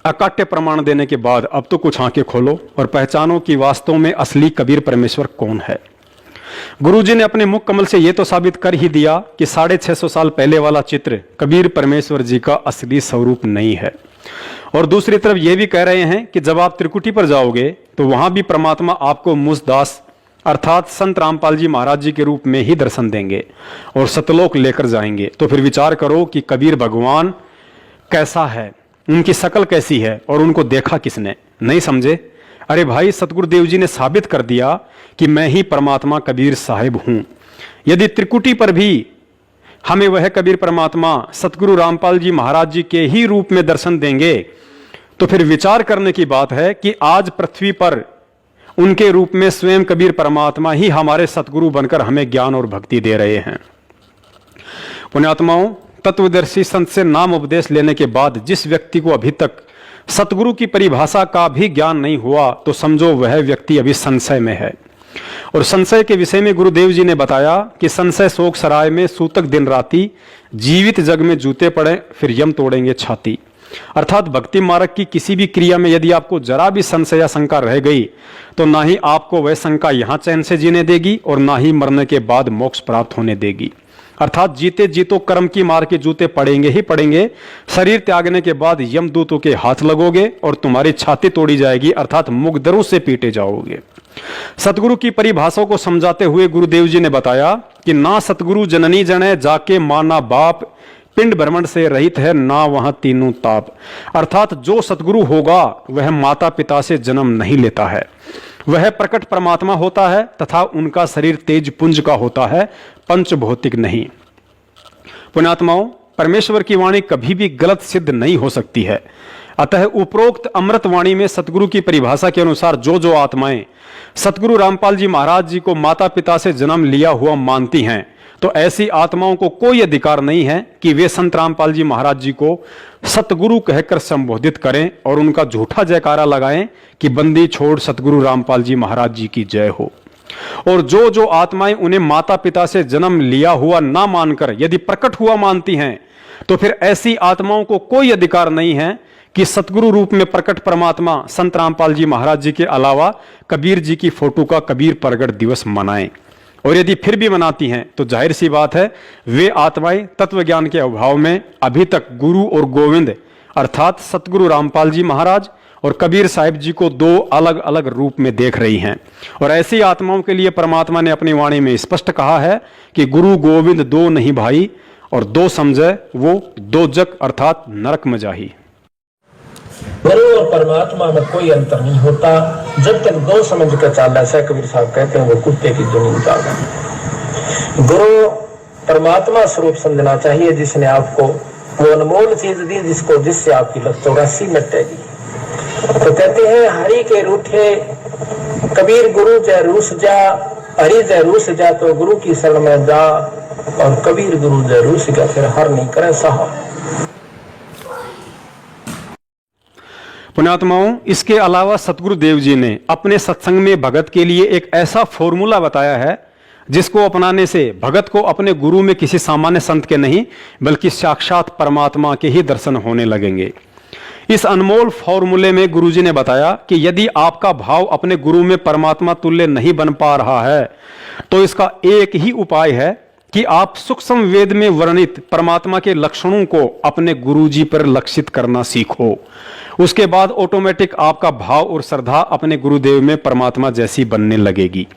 अकाट्य प्रमाण देने के बाद अब तो कुछ आंखें खोलो और पहचानो कि वास्तव में असली कबीर परमेश्वर कौन है। गुरुजी ने अपने मुख कमल से यह तो साबित कर ही दिया कि 650 साल पहले वाला चित्र कबीर परमेश्वर जी का असली स्वरूप नहीं है। और दूसरी तरफ यह भी कह रहे हैं कि जब आप त्रिकुटी पर जाओगे तो वहां भी परमात्मा आपको मुझदास अर्थात संत रामपाल जी महाराज जी के रूप में ही दर्शन देंगे और सतलोक लेकर जाएंगे। तो फिर विचार करो कि कबीर भगवान कैसा है, उनकी शकल कैसी है और उनको देखा किसने? नहीं समझे? अरे भाई, सतगुरुदेव जी ने साबित कर दिया कि मैं ही परमात्मा कबीर साहिब हूं। यदि त्रिकुटी पर भी हमें वह कबीर परमात्मा सतगुरु रामपाल जी महाराज जी के ही रूप में दर्शन देंगे तो फिर विचार करने की बात है कि आज पृथ्वी पर उनके रूप में स्वयं कबीर परमात्मा ही हमारे सतगुरु बनकर हमें ज्ञान और भक्ति दे रहे हैं। पुण्यात्माओं, तत्वदर्शी संत से नाम उपदेश लेने के बाद जिस व्यक्ति को अभी तक सतगुरु की परिभाषा का भी ज्ञान नहीं हुआ तो समझो वह व्यक्ति अभी संशय में है। और संशय के विषय में गुरुदेव जी ने बताया कि संशय शोक सराय में सूतक दिन राती, जीवित जग में जूते पड़े फिर यम तोड़ेंगे छाती। अर्थात भक्ति मार्ग की किसी भी क्रिया में यदि आपको जरा भी संशय या शंका रह गई तो ना ही आपको वह शंका यहां चैन से जीने देगी और ना ही मरने के बाद मोक्ष प्राप्त होने देगी। अर्थात जीते जीतो कर्म की मार के जूते पड़ेंगे ही पड़ेंगे। शरीर त्यागने के बाद यमदूतों के हाथ लगोगे और तुम्हारी छाती तोड़ी जाएगी, अर्थात मुकदरों से पीटे जाओगे। सतगुरु की परिभाषा को समझाते हुए गुरुदेव जी ने बताया कि ना सतगुरु जननी जने जाके माना बाप, पिंड भ्रमण से रहित है ना वहां तीनों ताप। अर्थात जो सतगुरु होगा वह माता पिता से जन्म नहीं लेता है, वह प्रकट परमात्मा होता है तथा उनका शरीर तेज पुंज का होता है, पंच भौतिक नहीं। पुण्यात्माओं, परमेश्वर की वाणी कभी भी गलत सिद्ध नहीं हो सकती है। अतः उपरोक्त अमृत वाणी में सतगुरु की परिभाषा के अनुसार जो आत्माएं सतगुरु रामपाल जी महाराज जी को माता पिता से जन्म लिया हुआ मानती हैं तो ऐसी आत्माओं को कोई अधिकार नहीं है कि वे संत रामपाल जी महाराज जी को सतगुरु कहकर संबोधित करें और उनका झूठा जयकारा लगाएं कि बंदी छोड़ सतगुरु रामपाल जी महाराज जी की जय हो। और जो आत्माएं उन्हें माता पिता से जन्म लिया हुआ ना मानकर यदि प्रकट हुआ मानती हैं तो फिर ऐसी आत्माओं को कोई अधिकार नहीं है कि सतगुरु रूप में प्रकट परमात्मा संत रामपाल जी महाराज जी के अलावा कबीर जी की फोटो का कबीर प्रगट दिवस मनाएं। और यदि फिर भी मनाती हैं तो जाहिर सी बात है वे आत्माएं तत्व ज्ञान के अभाव में अभी तक गुरु और गोविंद अर्थात सतगुरु रामपाल जी महाराज और कबीर साहिब जी को दो अलग अलग रूप में देख रही हैं। और ऐसी आत्माओं के लिए परमात्मा ने अपनी वाणी में स्पष्ट कहा है कि गुरु गोविंद दो नहीं भाई, और दो समझे वो दो जग अर्थात नरक में जाही। गुरु और परमात्मा में कोई अंतर नहीं होता जब तक दो समझ कर चल रहा है। कबीर साहब कहते हैं वो कुत्ते की दुनिया का। गुरु परमात्मा स्वरूप समझना चाहिए जिसने आपको वो अनमोल चीज दी जिससे आपकी लत 84 मिटेगी। तो कहते हैं हरि के रूठे कबीर गुरु जय रूस जा, हरि जय रूस जा तो गुरु की शरण में जा, और कबीर गुरु जय रूस जा फिर हर नहीं करे साहब। पुण्यात्माओं, इसके अलावा सतगुरु देव जी ने अपने सत्संग में भगत के लिए एक ऐसा फॉर्मूला बताया है जिसको अपनाने से भगत को अपने गुरु में किसी सामान्य संत के नहीं बल्कि साक्षात परमात्मा के ही दर्शन होने लगेंगे। इस अनमोल फॉर्मूले में गुरुजी ने बताया कि यदि आपका भाव अपने गुरु में परमात्मा तुल्य नहीं बन पा रहा है तो इसका एक ही उपाय है कि आप सूक्ष्म वेद में वर्णित परमात्मा के लक्षणों को अपने गुरुजी पर लक्षित करना सीखो। उसके बाद ऑटोमेटिक आपका भाव और श्रद्धा अपने गुरुदेव में परमात्मा जैसी बनने लगेगी।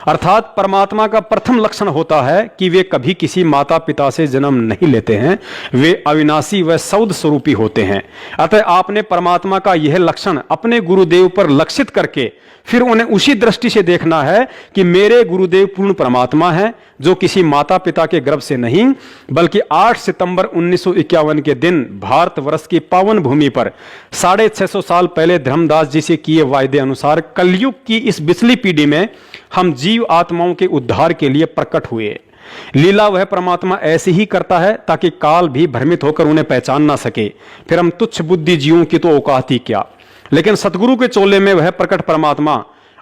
अर्थात परमात्मा का प्रथम लक्षण होता है कि वे कभी किसी माता पिता से जन्म नहीं लेते हैं, वे अविनाशी व सौद स्वरूपी होते हैं। अतः आपने परमात्मा का यह लक्षण अपने गुरुदेव पर लक्षित करके फिर उन्हें उसी दृष्टि से देखना है कि मेरे गुरुदेव पूर्ण परमात्मा है जो किसी माता पिता के गर्भ से नहीं बल्कि 8 सितंबर 1951 के दिन भारतवर्ष की पावन भूमि पर 650 साल पहले धर्मदास जी से किए वायदे अनुसार कलयुग की इस बिचली पीढ़ी में हम जीव आत्माओं के उद्धार के लिए प्रकट हुए। लीला वह परमात्मा ऐसे ही करता है ताकि काल भी भ्रमित होकर उन्हें पहचान ना सके। फिर हम तुच्छ बुद्धि जीवों की तो औकात ही क्या। लेकिन सतगुरु के चोले में वह प्रकट परमात्मा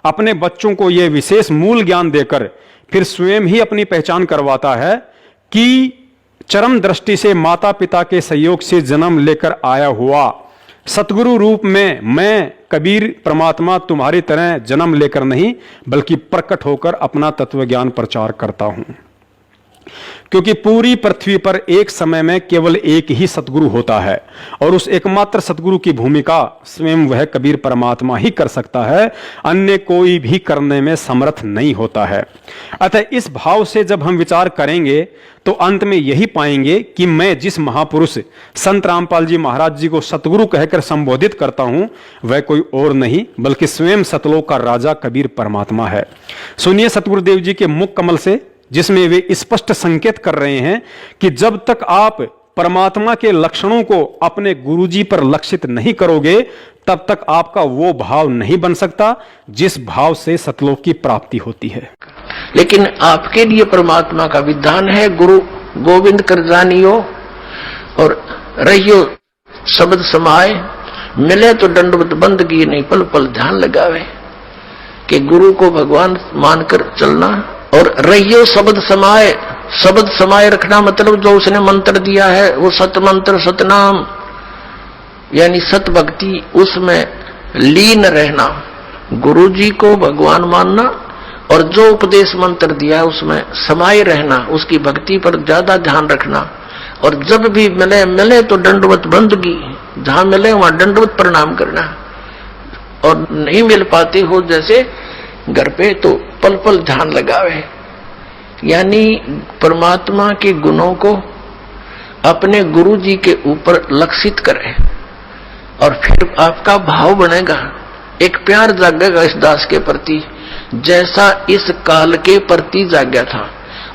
अपने बच्चों को यह विशेष मूल ज्ञान देकर फिर स्वयं ही अपनी पहचान करवाता है कि चरम दृष्टि से माता पिता के सहयोग से जन्म लेकर आया हुआ सतगुरु रूप में मैं कबीर परमात्मा तुम्हारी तरह जन्म लेकर नहीं बल्कि प्रकट होकर अपना तत्व ज्ञान प्रचार करता हूं, क्योंकि पूरी पृथ्वी पर एक समय में केवल एक ही सतगुरु होता है और उस एकमात्र सतगुरु की भूमिका स्वयं वह कबीर परमात्मा ही कर सकता है, अन्य कोई भी करने में समर्थ नहीं होता है। अतः इस भाव से जब हम विचार करेंगे तो अंत में यही पाएंगे कि मैं जिस महापुरुष संत रामपाल जी महाराज जी को सतगुरु कहकर संबोधित करता हूं वह कोई और नहीं बल्कि स्वयं सतलोक का राजा कबीर परमात्मा है। सुनिए सतगुरुदेव जी के मुख कमल से, जिसमें वे स्पष्ट संकेत कर रहे हैं कि जब तक आप परमात्मा के लक्षणों को अपने गुरुजी पर लक्षित नहीं करोगे तब तक आपका वो भाव नहीं बन सकता जिस भाव से सतलोक की प्राप्ति होती है। लेकिन आपके लिए परमात्मा का विधान है, गुरु गोविंद कर जानियो और रहियो शब्द समाए, मिले तो दंडवत बंदगी नहीं पल पल ध्यान लगावे, कि गुरु को भगवान मानकर चलना और रहियो शब्द समाए। शब्द समाये रखना मतलब जो उसने मंत्र दिया है वो सत मंत्र सतनाम यानी सत भक्ति, उसमें लीन रहना, गुरु जी को भगवान मानना और जो उपदेश मंत्र दिया है उसमें समाये रहना, उसकी भक्ति पर ज्यादा ध्यान रखना। और जब भी मिले तो दंडवत बंदगी, जहां मिले वहां दंडवत प्रणाम करना, और नहीं मिल पाते हो जैसे घर पे तो पल पल ध्यान लगावे, यानी परमात्मा के गुणों को अपने गुरु जी के ऊपर लक्षित करें और फिर आपका भाव बनेगा, एक प्यार जागेगा इस दास के प्रति जैसा इस काल के प्रति जाग्या था,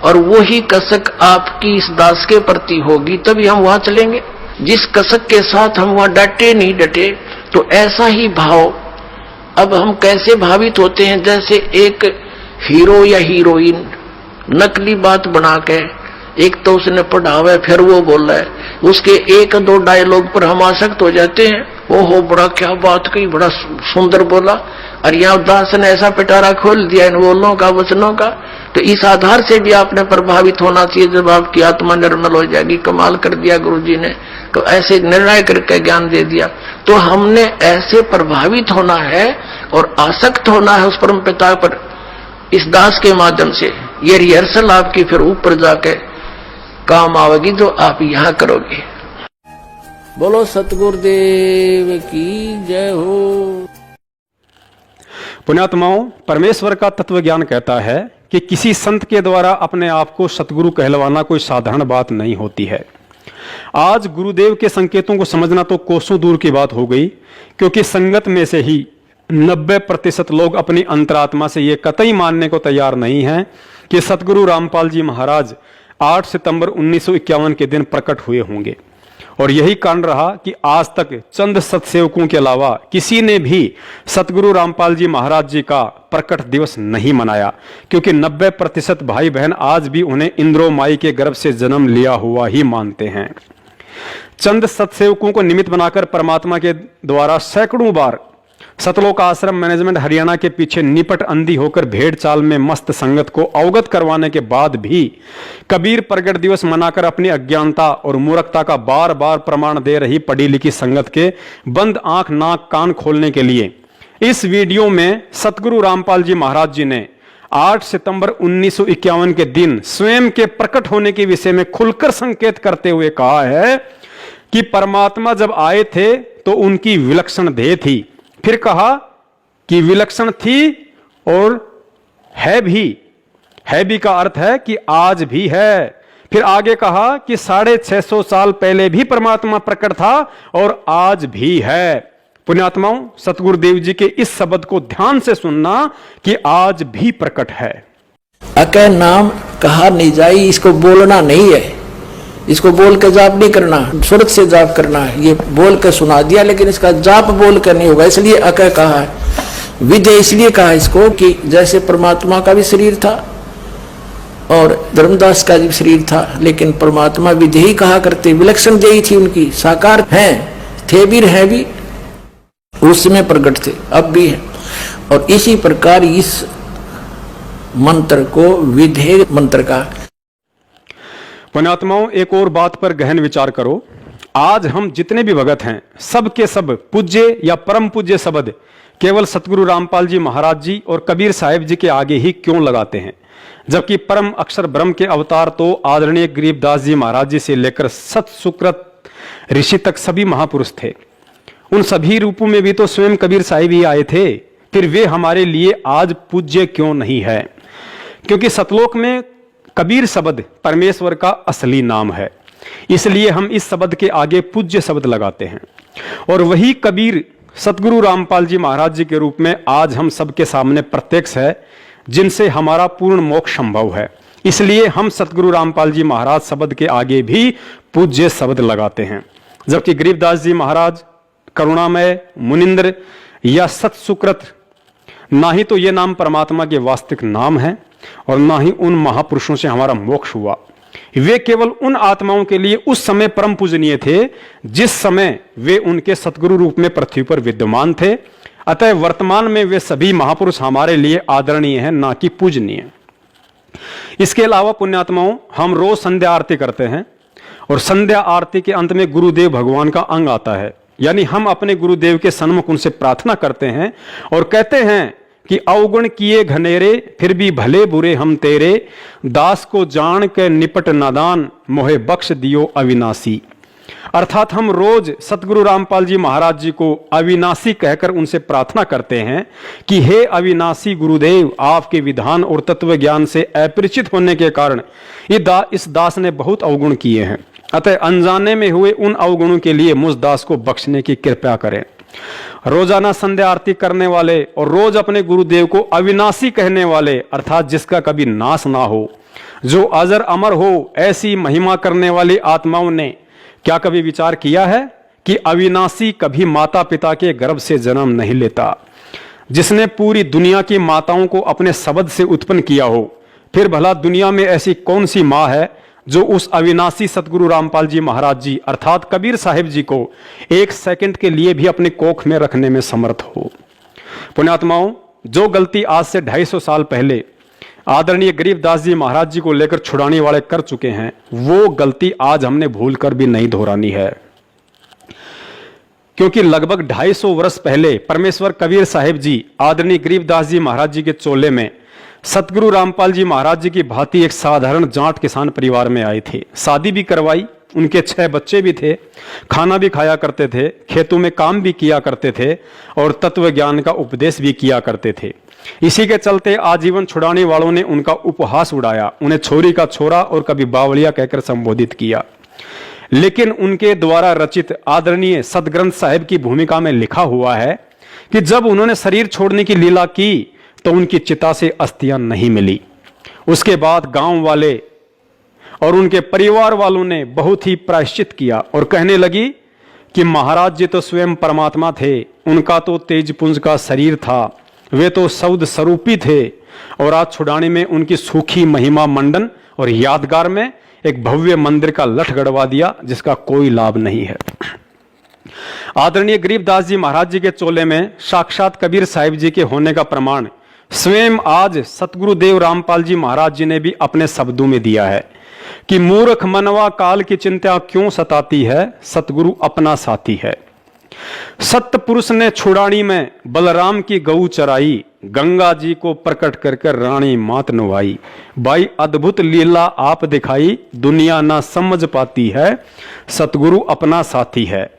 और वही कसक आपकी इस दास के प्रति होगी तभी हम वहां चलेंगे। जिस कसक के साथ हम वहां डटे नहीं डटे, तो ऐसा ही भाव अब हम कैसे भावित होते हैं, जैसे एक हीरो या हीरोइन नकली बात बना के, एक तो उसने पढ़ा हुआ है फिर वो बोल रहा है, उसके एक दो डायलॉग पर हम आसक्त हो जाते हैं, ओहो बड़ा क्या बात कही, बड़ा सुंदर बोला, और यहाँ दास ने ऐसा पिटारा खोल दिया इन बोलों का वचनों का। तो इस आधार से भी आपने प्रभावित होना चाहिए, जब आपकी आत्मा निर्मल हो जाएगी, कमाल कर दिया गुरु जी ने, तो ऐसे निर्णय करके ज्ञान दे दिया। तो हमने ऐसे प्रभावित होना है और आसक्त होना है उस परम पिता पर इस दास के माध्यम से। ये रिहर्सल आपकी फिर ऊपर जाके काम आवेगी जो आप यहां करोगे। बोलो सतगुरुदेव की जय हो। पुण्यात्माओं, परमेश्वर का तत्व ज्ञान कहता है कि किसी संत के द्वारा अपने आप को सतगुरु कहलवाना कोई साधारण बात नहीं होती है। आज गुरुदेव के संकेतों को समझना तो कोसों दूर की बात हो गई, क्योंकि संगत में से ही 90% लोग अपनी अंतरात्मा से ये कतई मानने को तैयार नहीं हैं कि सतगुरु रामपाल जी महाराज 8 सितंबर 1951 के दिन प्रकट हुए होंगे। और यही कारण रहा कि आज तक चंद सत्सेवकों के अलावा किसी ने भी सतगुरु रामपाल जी महाराज जी का प्रकट दिवस नहीं मनाया, क्योंकि 90% भाई बहन आज भी उन्हें इंद्रो माई के गर्भ से जन्म लिया हुआ ही मानते हैं। चंद सत्सेवकों को निमित्त बनाकर परमात्मा के द्वारा सैकड़ों बार सतलोक आश्रम मैनेजमेंट हरियाणा के पीछे निपट अंधी होकर भेड़ चाल में मस्त संगत को अवगत करवाने के बाद भी कबीर प्रगट दिवस मनाकर अपनी अज्ञानता और मूर्खता का बार बार प्रमाण दे रही पढ़ी लिखी संगत के बंद आंख नाक कान खोलने के लिए इस वीडियो में सतगुरु रामपाल जी महाराज जी ने 8 सितंबर 1951 के दिन स्वयं के प्रकट होने के विषय में खुलकर संकेत करते हुए कहा है कि परमात्मा जब आए थे तो उनकी विलक्षण देह थी, फिर कहा कि विलक्षण थी और है भी का अर्थ है कि आज भी है। फिर आगे कहा कि 650 साल पहले भी परमात्मा प्रकट था और आज भी है। पुण्यात्माओं, सतगुरुदेव जी के इस शब्द को ध्यान से सुनना कि आज भी प्रकट है। अके नाम कहा नहीं जाई, इसको बोलना नहीं है, इसको बोल के जाप नहीं करना, स्वर्ग से जाप करना है। ये बोल के सुना दिया लेकिन इसका जाप बोल कर नहीं होगा, इसलिए अकह कहा है। विधेय इसलिए कहा इसको कि जैसे परमात्मा का भी शरीर था और धर्मदास का भी शरीर था, लेकिन परमात्मा विधेय कहा करते, विलक्षण देही थी उनकी, साकार हैं, थे भी हैं भी, उस समय प्रकट थे, अब भी है। और इसी प्रकार इस मंत्र को विधेय मंत्र का। पुण्यात्माओं, एक और बात पर गहन विचार करो। आज हम जितने भी भगत हैं सब के सब पूज्य या परम पूज्य शब्द केवल सतगुरु रामपाल जी महाराज जी और कबीर साहिब जी के आगे ही क्यों लगाते हैं, जबकि परम अक्षर ब्रह्म के अवतार तो आदरणीय गरीबदास जी महाराज जी से लेकर सत सुकृत ऋषि तक सभी महापुरुष थे। उन सभी रूपों में भी तो स्वयं कबीर साहिब ही आए थे, फिर वे हमारे लिए आज पूज्य क्यों नहीं है? क्योंकि सतलोक में कबीर शब्द परमेश्वर का असली नाम है, इसलिए हम इस शब्द के आगे पूज्य शब्द लगाते हैं। और वही कबीर सतगुरु रामपाल जी महाराज जी के रूप में आज हम सबके सामने प्रत्यक्ष है, जिनसे हमारा पूर्ण मोक्ष संभव है। इसलिए हम सतगुरु रामपाल जी महाराज शब्द के आगे भी पूज्य शब्द लगाते हैं। जबकि गरीबदास जी महाराज करुणामय, मुनिंद्र या सतसुकृत, ना ही तो ये नाम परमात्मा के वास्तविक नाम है और ना ही उन महापुरुषों से हमारा मोक्ष हुआ। वे केवल उन आत्माओं के लिए उस समय परम पूजनीय थे जिस समय वे उनके सतगुरु रूप में पृथ्वी पर विद्यमान थे। अतः वर्तमान में वे सभी महापुरुष हमारे लिए आदरणीय हैं, ना कि पूजनीय। इसके अलावा पुण्यात्माओं, हम रोज संध्या आरती करते हैं और संध्या आरती के अंत में गुरुदेव भगवान का अंग आता है, यानी हम अपने गुरुदेव के सन्मुख उनसे प्रार्थना करते हैं और कहते हैं कि अवगुण किए घनेरे फिर भी भले बुरे हम तेरे, दास को जान के निपट नादान मोहे बख्श दियो अविनाशी। अर्थात हम रोज सतगुरु रामपाल जी महाराज जी को अविनाशी कहकर उनसे प्रार्थना करते हैं कि हे अविनाशी गुरुदेव, आपके विधान और तत्व ज्ञान से अपरिचित होने के कारण इस दास ने बहुत अवगुण किए हैं। अतः अनजाने में हुए उन अवगुणों के लिए मुझ दास को बख्शने की कृपा करें। रोजाना संध्या आरती करने वाले और रोज अपने गुरुदेव को अविनाशी कहने वाले, अर्थात जिसका कभी नाश ना हो, जो अजर अमर हो, ऐसी महिमा करने वाली आत्माओं ने क्या कभी विचार किया है कि अविनाशी कभी माता पिता के गर्भ से जन्म नहीं लेता? जिसने पूरी दुनिया की माताओं को अपने शब्द से उत्पन्न किया हो, फिर भला दुनिया में ऐसी कौन सी मां है जो उस अविनाशी सतगुरु रामपाल जी महाराज जी अर्थात कबीर साहिब जी को एक सेकंड के लिए भी अपने कोख में रखने में समर्थ हो? पुण्यात्माओं, जो गलती आज से 250 साल पहले आदरणीय गरीबदास जी महाराज जी को लेकर छुड़ाने वाले कर चुके हैं, वो गलती आज हमने भूल कर भी नहीं दोहरानी है। क्योंकि लगभग 250 वर्ष पहले परमेश्वर कबीर साहिब जी आदरणीय गरीबदास जी महाराज जी के चोले में सतगुरु रामपाल जी महाराज जी की भांति एक साधारण जाट किसान परिवार में आए थे। शादी भी करवाई, उनके 6 बच्चे भी थे, खाना भी खाया करते थे, खेतों में काम भी किया करते थे और तत्व ज्ञान का उपदेश भी किया करते थे। इसी के चलते आजीवन छुड़ाने वालों ने उनका उपहास उड़ाया, उन्हें छोरी का छोरा और कभी बावलिया कहकर संबोधित किया। लेकिन उनके द्वारा रचित आदरणीय सदग्रंथ साहिब की भूमिका में लिखा हुआ है कि जब उन्होंने शरीर छोड़ने की लीला की तो उनकी चिता से अस्थियां नहीं मिली। उसके बाद गांव वाले और उनके परिवार वालों ने बहुत ही प्रायश्चित किया और कहने लगी कि महाराज जी तो स्वयं परमात्मा थे, उनका तो तेजपुंज का शरीर था, वे तो सौद स्वरूपी थे और आज छुड़ाने में उनकी सूखी महिमा मंडन और यादगार में एक भव्य मंदिर का लठ गड़वा दिया जिसका कोई लाभ नहीं है। आदरणीय गरीबदास जी महाराज जी के चोले में साक्षात कबीर साहिब जी के होने का प्रमाण स्वयं आज सतगुरुदेव रामपाल जी महाराज जी ने भी अपने शब्दों में दिया है कि मूर्ख मनवा काल की चिंता क्यों सताती है, सतगुरु अपना साथी है। सत्य पुरुष ने छुड़ानी में बलराम की गऊ चराई, गंगा जी को प्रकट कर रानी मात नुभाई। भाई अद्भुत लीला आप दिखाई, दुनिया ना समझ पाती है, सतगुरु अपना साथी है।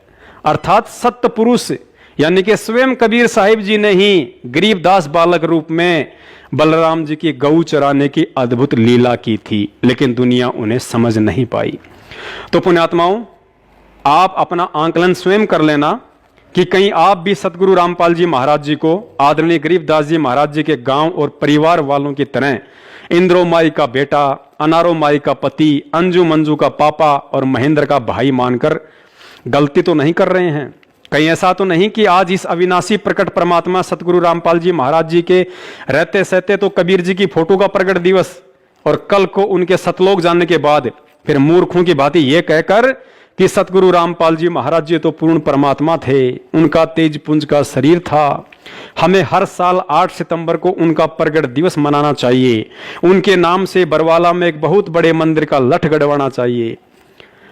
अर्थात सत्य पुरुष यानी कि स्वयं कबीर साहिब जी ने ही गरीबदास बालक रूप में बलराम जी की गऊ चराने की अद्भुत लीला की थी, लेकिन दुनिया उन्हें समझ नहीं पाई। तो पुण्यात्माओं, आप अपना आंकलन स्वयं कर लेना कि कहीं आप भी सतगुरु रामपाल जी महाराज जी को आदरणीय गरीबदास जी महाराज जी के गांव और परिवार वालों की तरह इंद्रो माई का बेटा, अनारो माई का पति, अंजू मंजू का पापा और महेंद्र का भाई मानकर गलती तो नहीं कर रहे हैं? कहीं ऐसा तो नहीं कि आज इस अविनाशी प्रकट परमात्मा सतगुरु रामपाल जी महाराज जी के रहते सहते तो कबीर जी की फोटो का प्रकट दिवस और कल को उनके सतलोक जाने के बाद फिर मूर्खों की भांति ये कहकर कि सतगुरु रामपाल जी महाराज जी तो पूर्ण परमात्मा थे, उनका तेजपुंज का शरीर था, हमें हर साल 8 सितंबर को उनका प्रगट दिवस मनाना चाहिए, उनके नाम से बरवाला में एक बहुत बड़े मंदिर का लठ गड़वाना चाहिए।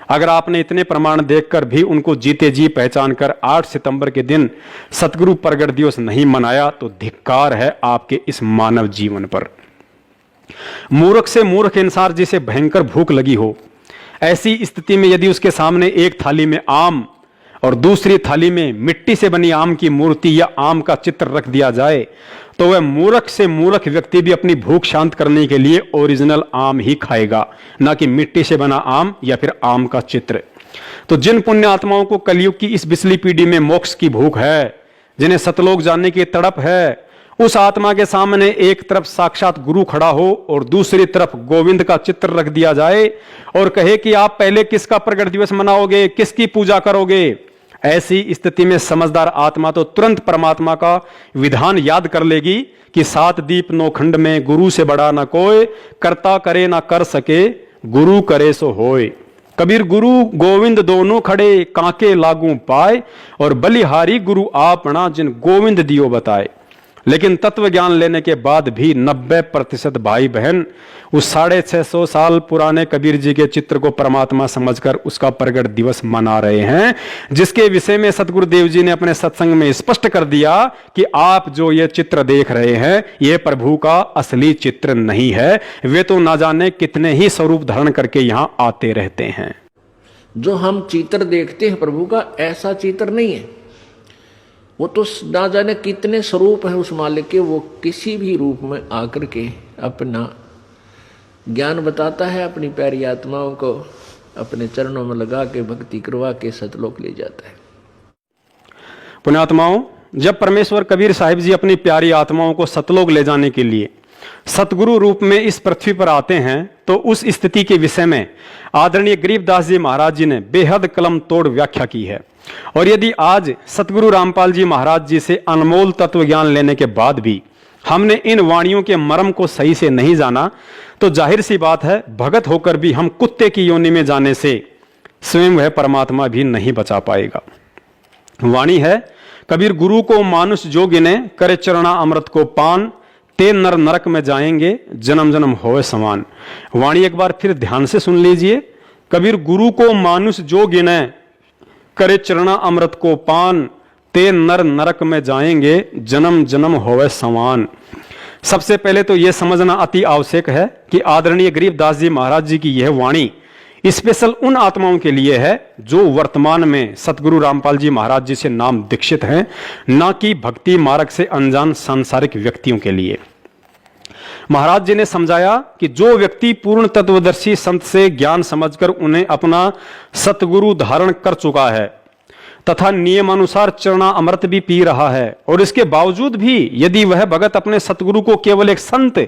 अगर आपने इतने प्रमाण देखकर भी उनको जीते जी पहचान कर 8 सितंबर के दिन सतगुरु प्रगट दिवस नहीं मनाया तो धिक्कार है आपके इस मानव जीवन पर। मूर्ख से मूर्ख इंसान जिसे भयंकर भूख लगी हो, ऐसी स्थिति में यदि उसके सामने एक थाली में आम और दूसरी थाली में मिट्टी से बनी आम की मूर्ति या आम का चित्र रख दिया जाए तो वह मूर्ख से मूर्ख व्यक्ति भी अपनी भूख शांत करने के लिए ओरिजिनल आम ही खाएगा, ना कि मिट्टी से बना आम या फिर आम का चित्र। तो जिन पुण्य आत्माओं को कलयुग की इस बिसली पीढ़ी में मोक्ष की भूख है, जिन्हें सतलोक जानने की तड़प है, उस आत्मा के सामने एक तरफ साक्षात गुरु खड़ा हो और दूसरी तरफ गोविंद का चित्र रख दिया जाए और कहे कि आप पहले किसका प्रगट दिवस मनाओगे, किसकी पूजा करोगे, ऐसी स्थिति में समझदार आत्मा तो तुरंत परमात्मा का विधान याद कर लेगी कि 7 दीप 9 खंड में गुरु से बड़ा ना कोई, करता करे ना कर सके, गुरु करे सो होए। कबीर गुरु गोविंद दोनों खड़े, कांके लागू पाए, और बलिहारी गुरु आपना जिन गोविंद दियो बताए। लेकिन तत्व ज्ञान लेने के बाद भी 90% भाई बहन उस 650 साल पुराने कबीर जी के चित्र को परमात्मा समझकर उसका प्रगट दिवस मना रहे हैं, जिसके विषय में सतगुरुदेव जी ने अपने सत्संग में स्पष्ट कर दिया कि आप जो ये चित्र देख रहे हैं ये प्रभु का असली चित्र नहीं है, वे तो ना जाने कितने ही स्वरूप धारण करके यहां आते रहते हैं। जो हम चित्र देखते हैं प्रभु का, ऐसा चित्र नहीं है। वो तो ना जाने कितने स्वरूप हैं उस मालिक के, वो किसी भी रूप में आकर के अपना ज्ञान बताता है, अपनी प्यारी आत्माओं को अपने चरणों में लगा के भक्ति करवा के सतलोक ले जाता है। पुण्यात्माओं, जब परमेश्वर कबीर साहिब जी अपनी प्यारी आत्माओं को सतलोक ले जाने के लिए सतगुरु रूप में इस पृथ्वी पर आते हैं तो उस स्थिति के विषय में आदरणीय गरीबदास जी महाराज जी ने बेहद कलम तोड़ व्याख्या की है। और यदि आज सतगुरु रामपाल जी महाराज जी से अनमोल तत्व ज्ञान लेने के बाद भी हमने इन वाणियों के मर्म को सही से नहीं जाना तो जाहिर सी बात है भगत होकर भी हम कुत्ते की योनि में जाने से स्वयं वह परमात्मा भी नहीं बचा पाएगा। वाणी है, कबीर गुरु को मानुष जो गिने, करे चरणा अमृत को पान, ते नर नरक में जाएंगे, जन्म जन्म होए समान। वाणी एक बार फिर ध्यान से सुन लीजिए। कबीर गुरु को मानुष जो गिने, करे चरणा अमृत को पान, ते नर नरक में जाएंगे, जन्म जन्म होवे समान। सबसे पहले तो यह समझना अति आवश्यक है कि आदरणीय गरीबदास जी महाराज जी की यह वाणी स्पेशल उन आत्माओं के लिए है जो वर्तमान में सतगुरु रामपाल जी महाराज जी से नाम दीक्षित हैं, ना कि भक्ति मार्ग से अनजान सांसारिक व्यक्तियों के लिए। महाराज जी ने समझाया कि जो व्यक्ति पूर्ण तत्वदर्शी संत से ज्ञान समझकर उन्हें अपना सतगुरु धारण कर चुका है तथा नियमानुसार चरणा अमृत भी पी रहा है, और इसके बावजूद भी यदि वह भगत अपने सतगुरु को केवल एक संत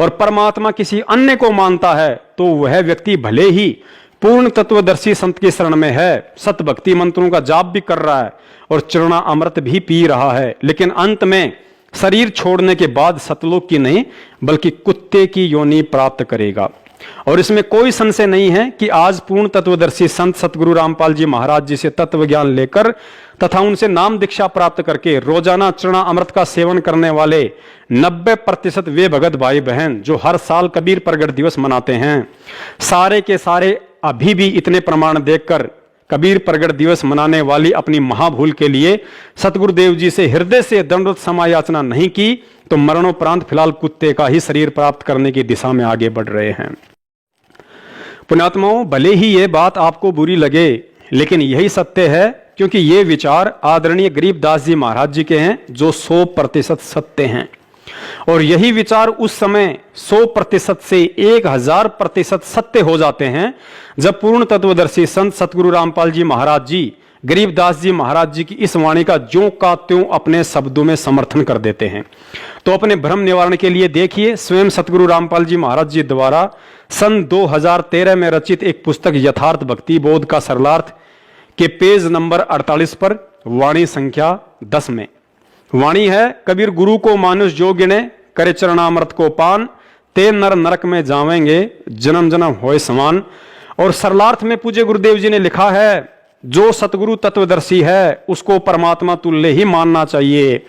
और परमात्मा किसी अन्य को मानता है तो वह व्यक्ति भले ही पूर्ण तत्वदर्शी संत की शरण में है, सत भक्ति मंत्रों का जाप भी कर रहा है और चरणा अमृत भी पी रहा है, लेकिन अंत में शरीर छोड़ने के बाद सतलोक की नहीं बल्कि कुत्ते की योनि प्राप्त करेगा। और इसमें कोई संशय नहीं है कि आज पूर्ण तत्वदर्शी संत सतगुरु रामपाल जी महाराज जी से तत्व ज्ञान लेकर तथा उनसे नाम दीक्षा प्राप्त करके रोजाना चरणा अमृत का सेवन करने वाले 90% वे भगत भाई बहन जो हर साल कबीर प्रगट दिवस मनाते हैं, सारे के सारे अभी भी इतने प्रमाण देखकर कबीर प्रगट दिवस मनाने वाली अपनी महाभूल के लिए सतगुरुदेव जी से हृदय से दंडवत समायाचना नहीं की तो मरणोपरांत फिलहाल कुत्ते का ही शरीर प्राप्त करने की दिशा में आगे बढ़ रहे हैं। पुण्यात्माओं, भले ही ये बात आपको बुरी लगे लेकिन यही सत्य है, क्योंकि ये विचार आदरणीय गरीबदास जी महाराज जी के हैं जो 100% सत्य हैं, और यही विचार उस समय 100% से 1000% सत्य हो जाते हैं जब पूर्ण तत्वदर्शी संत सतगुरु रामपाल जी महाराज जी गरीबदास जी महाराज जी की इस वाणी का ज्यों का त्यों अपने शब्दों में समर्थन कर देते हैं। तो अपने भ्रम निवारण के लिए देखिए, स्वयं सतगुरु रामपाल जी महाराज जी द्वारा सन 2013 में रचित एक पुस्तक यथार्थ भक्ति बोध का सरलार्थ के पेज नंबर 48 पर वाणी संख्या 10 में वाणी है, कबीर गुरु को मानुष जो गिने, करे चरणामृत को पान, ते नर नरक में जावेंगे, जन्म जन्म होए समान। और सरलार्थ में पूज्य गुरुदेव जी ने लिखा है, जो सतगुरु तत्वदर्शी है उसको परमात्मा तुल्य ही मानना चाहिए।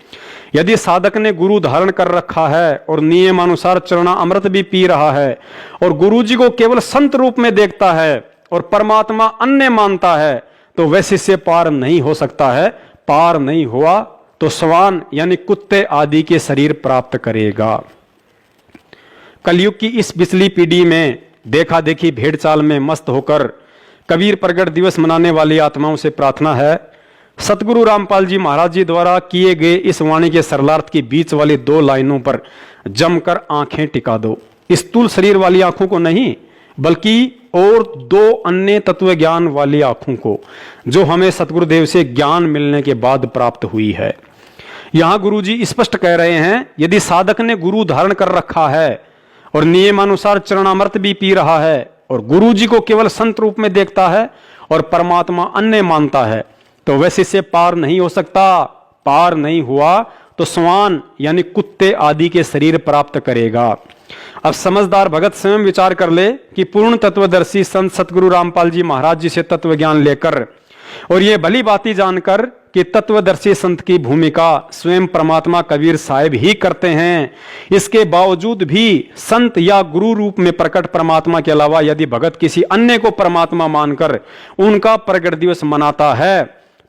यदि साधक ने गुरु धारण कर रखा है और नियमानुसार चरणा अमृत भी पी रहा है और गुरु जी को केवल संत रूप में देखता है और परमात्मा अन्य मानता है तो वह शिष्य पार नहीं हो सकता है। पार नहीं हुआ तो श्वान यानी कुत्ते आदि के शरीर प्राप्त करेगा। कलयुग की इस पिछली पीढ़ी में देखा देखी भेड़ चाल में मस्त होकर कबीर प्रगट दिवस मनाने वाली आत्माओं से प्रार्थना है, सतगुरु रामपाल जी महाराज जी द्वारा किए गए इस वाणी के सरलार्थ की बीच वाली 2 लाइनों पर जमकर आंखें टिका दो। स्थूल शरीर वाली आंखों को नहीं, बल्कि और 2 अन्य तत्व ज्ञान वाली आंखों को, जो हमें सतगुरुदेव से ज्ञान मिलने के बाद प्राप्त हुई है। यहां गुरुजी स्पष्ट कह रहे हैं, यदि साधक ने गुरु धारण कर रखा है और नियमानुसार चरणामृत भी पी रहा है और गुरु जी को केवल संत रूप में देखता है और परमात्मा अन्य मानता है, तो वैसे से पार नहीं हो सकता। पार नहीं हुआ तो श्वान यानी कुत्ते आदि के शरीर प्राप्त करेगा। अब समझदार भगत स्वयं विचार कर ले कि पूर्ण तत्वदर्शी संत सतगुरु रामपाल जी महाराज जी से तत्व ज्ञान लेकर और ये भली बाती जानकर कि तत्वदर्शी संत की भूमिका स्वयं परमात्मा कबीर साहिब ही करते हैं, इसके बावजूद भी संत या गुरु रूप में प्रकट परमात्मा के अलावा यदि भगत किसी अन्य को परमात्मा मानकर उनका प्रगट दिवस मनाता है,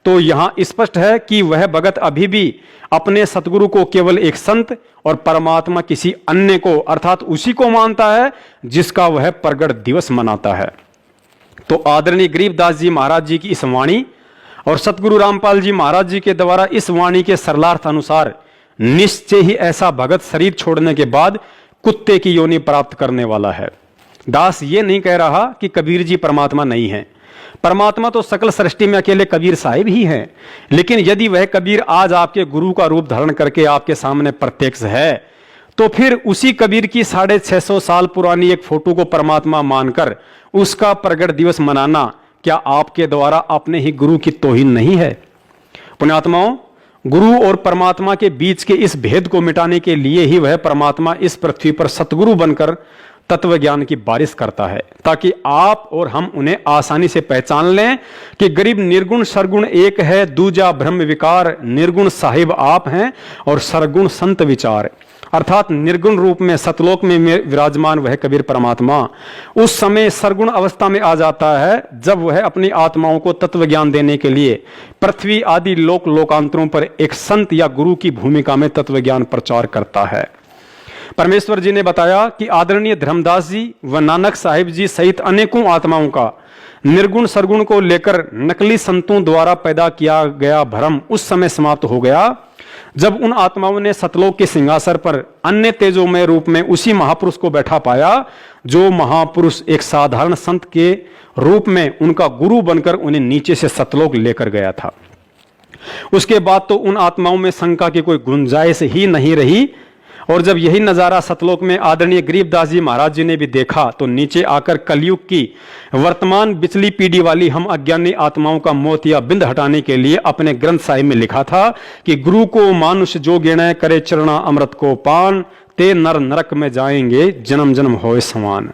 तो यहां स्पष्ट है कि वह भगत अभी भी अपने सतगुरु को केवल एक संत और परमात्मा किसी अन्य को अर्थात उसी को मानता है जिसका वह प्रगट दिवस मनाता है। तो आदरणीय गरीबदास जी महाराज जी की इस वाणी और सतगुरु रामपाल जी महाराज जी के द्वारा इस वाणी के सरलार्थ अनुसार निश्चय ही ऐसा भगत शरीर छोड़ने के बाद कुत्ते की योनि प्राप्त करने वाला है। दास ये नहीं कह रहा कि कबीर जी परमात्मा नहीं है, परमात्मा तो सकल सृष्टि में अकेले कबीर साहिब ही हैं। लेकिन यदि वह कबीर आज आपके गुरु का रूप धारण करके आपके सामने प्रत्यक्ष है, तो फिर उसी कबीर की 650 साल पुरानी एक फोटो को परमात्मा मानकर उसका प्रगट दिवस मनाना क्या आपके द्वारा अपने ही गुरु की तौहीन नहीं है? पुण्यात्माओं, गुरु और परमात्मा के बीच के इस भेद को मिटाने के लिए ही वह परमात्मा इस पृथ्वी पर सतगुरु बनकर तत्व ज्ञान की बारिश करता है, ताकि आप और हम उन्हें आसानी से पहचान लें कि गरीब निर्गुण सरगुण एक है, दूजा ब्रह्म विकार, निर्गुण साहिब आप हैं और सरगुण संत विचार। अर्थात निर्गुण रूप में सतलोक में विराजमान वह कबीर परमात्मा उस समय सरगुण अवस्था में आ जाता है जब वह अपनी आत्माओं को तत्व ज्ञान देने के लिए पृथ्वी आदि लोक लोकांतरों पर एक संत या गुरु की भूमिका में तत्व ज्ञान प्रचार करता है। परमेश्वर जी ने बताया कि आदरणीय धर्मदास जी व नानक साहिब जी सहित अनेकों आत्माओं का निर्गुण सरगुण को लेकर नकली संतों द्वारा पैदा किया गया भ्रम उस समय समाप्त हो गया जब उन आत्माओं ने सतलोक के सिंहासन पर अन्य तेजोमय रूप में उसी महापुरुष को बैठा पाया, जो महापुरुष एक साधारण संत के रूप में उनका गुरु बनकर उन्हें नीचे से सतलोक लेकर गया था। उसके बाद तो उन आत्माओं में शंका की कोई गुंजाइश ही नहीं रही। और जब यही नजारा सतलोक में आदरणीय गरीबदास जी महाराज जी ने भी देखा, तो नीचे आकर कलयुग की वर्तमान बिचली पीढ़ी वाली हम अज्ञानी आत्माओं का मोत या बिंद हटाने के लिए अपने ग्रंथ साहिब में लिखा था कि गुरु को मानुष जो गिणे करे चरणा अमृत को पान, ते नर नरक में जाएंगे जन्म जन्म होए समान।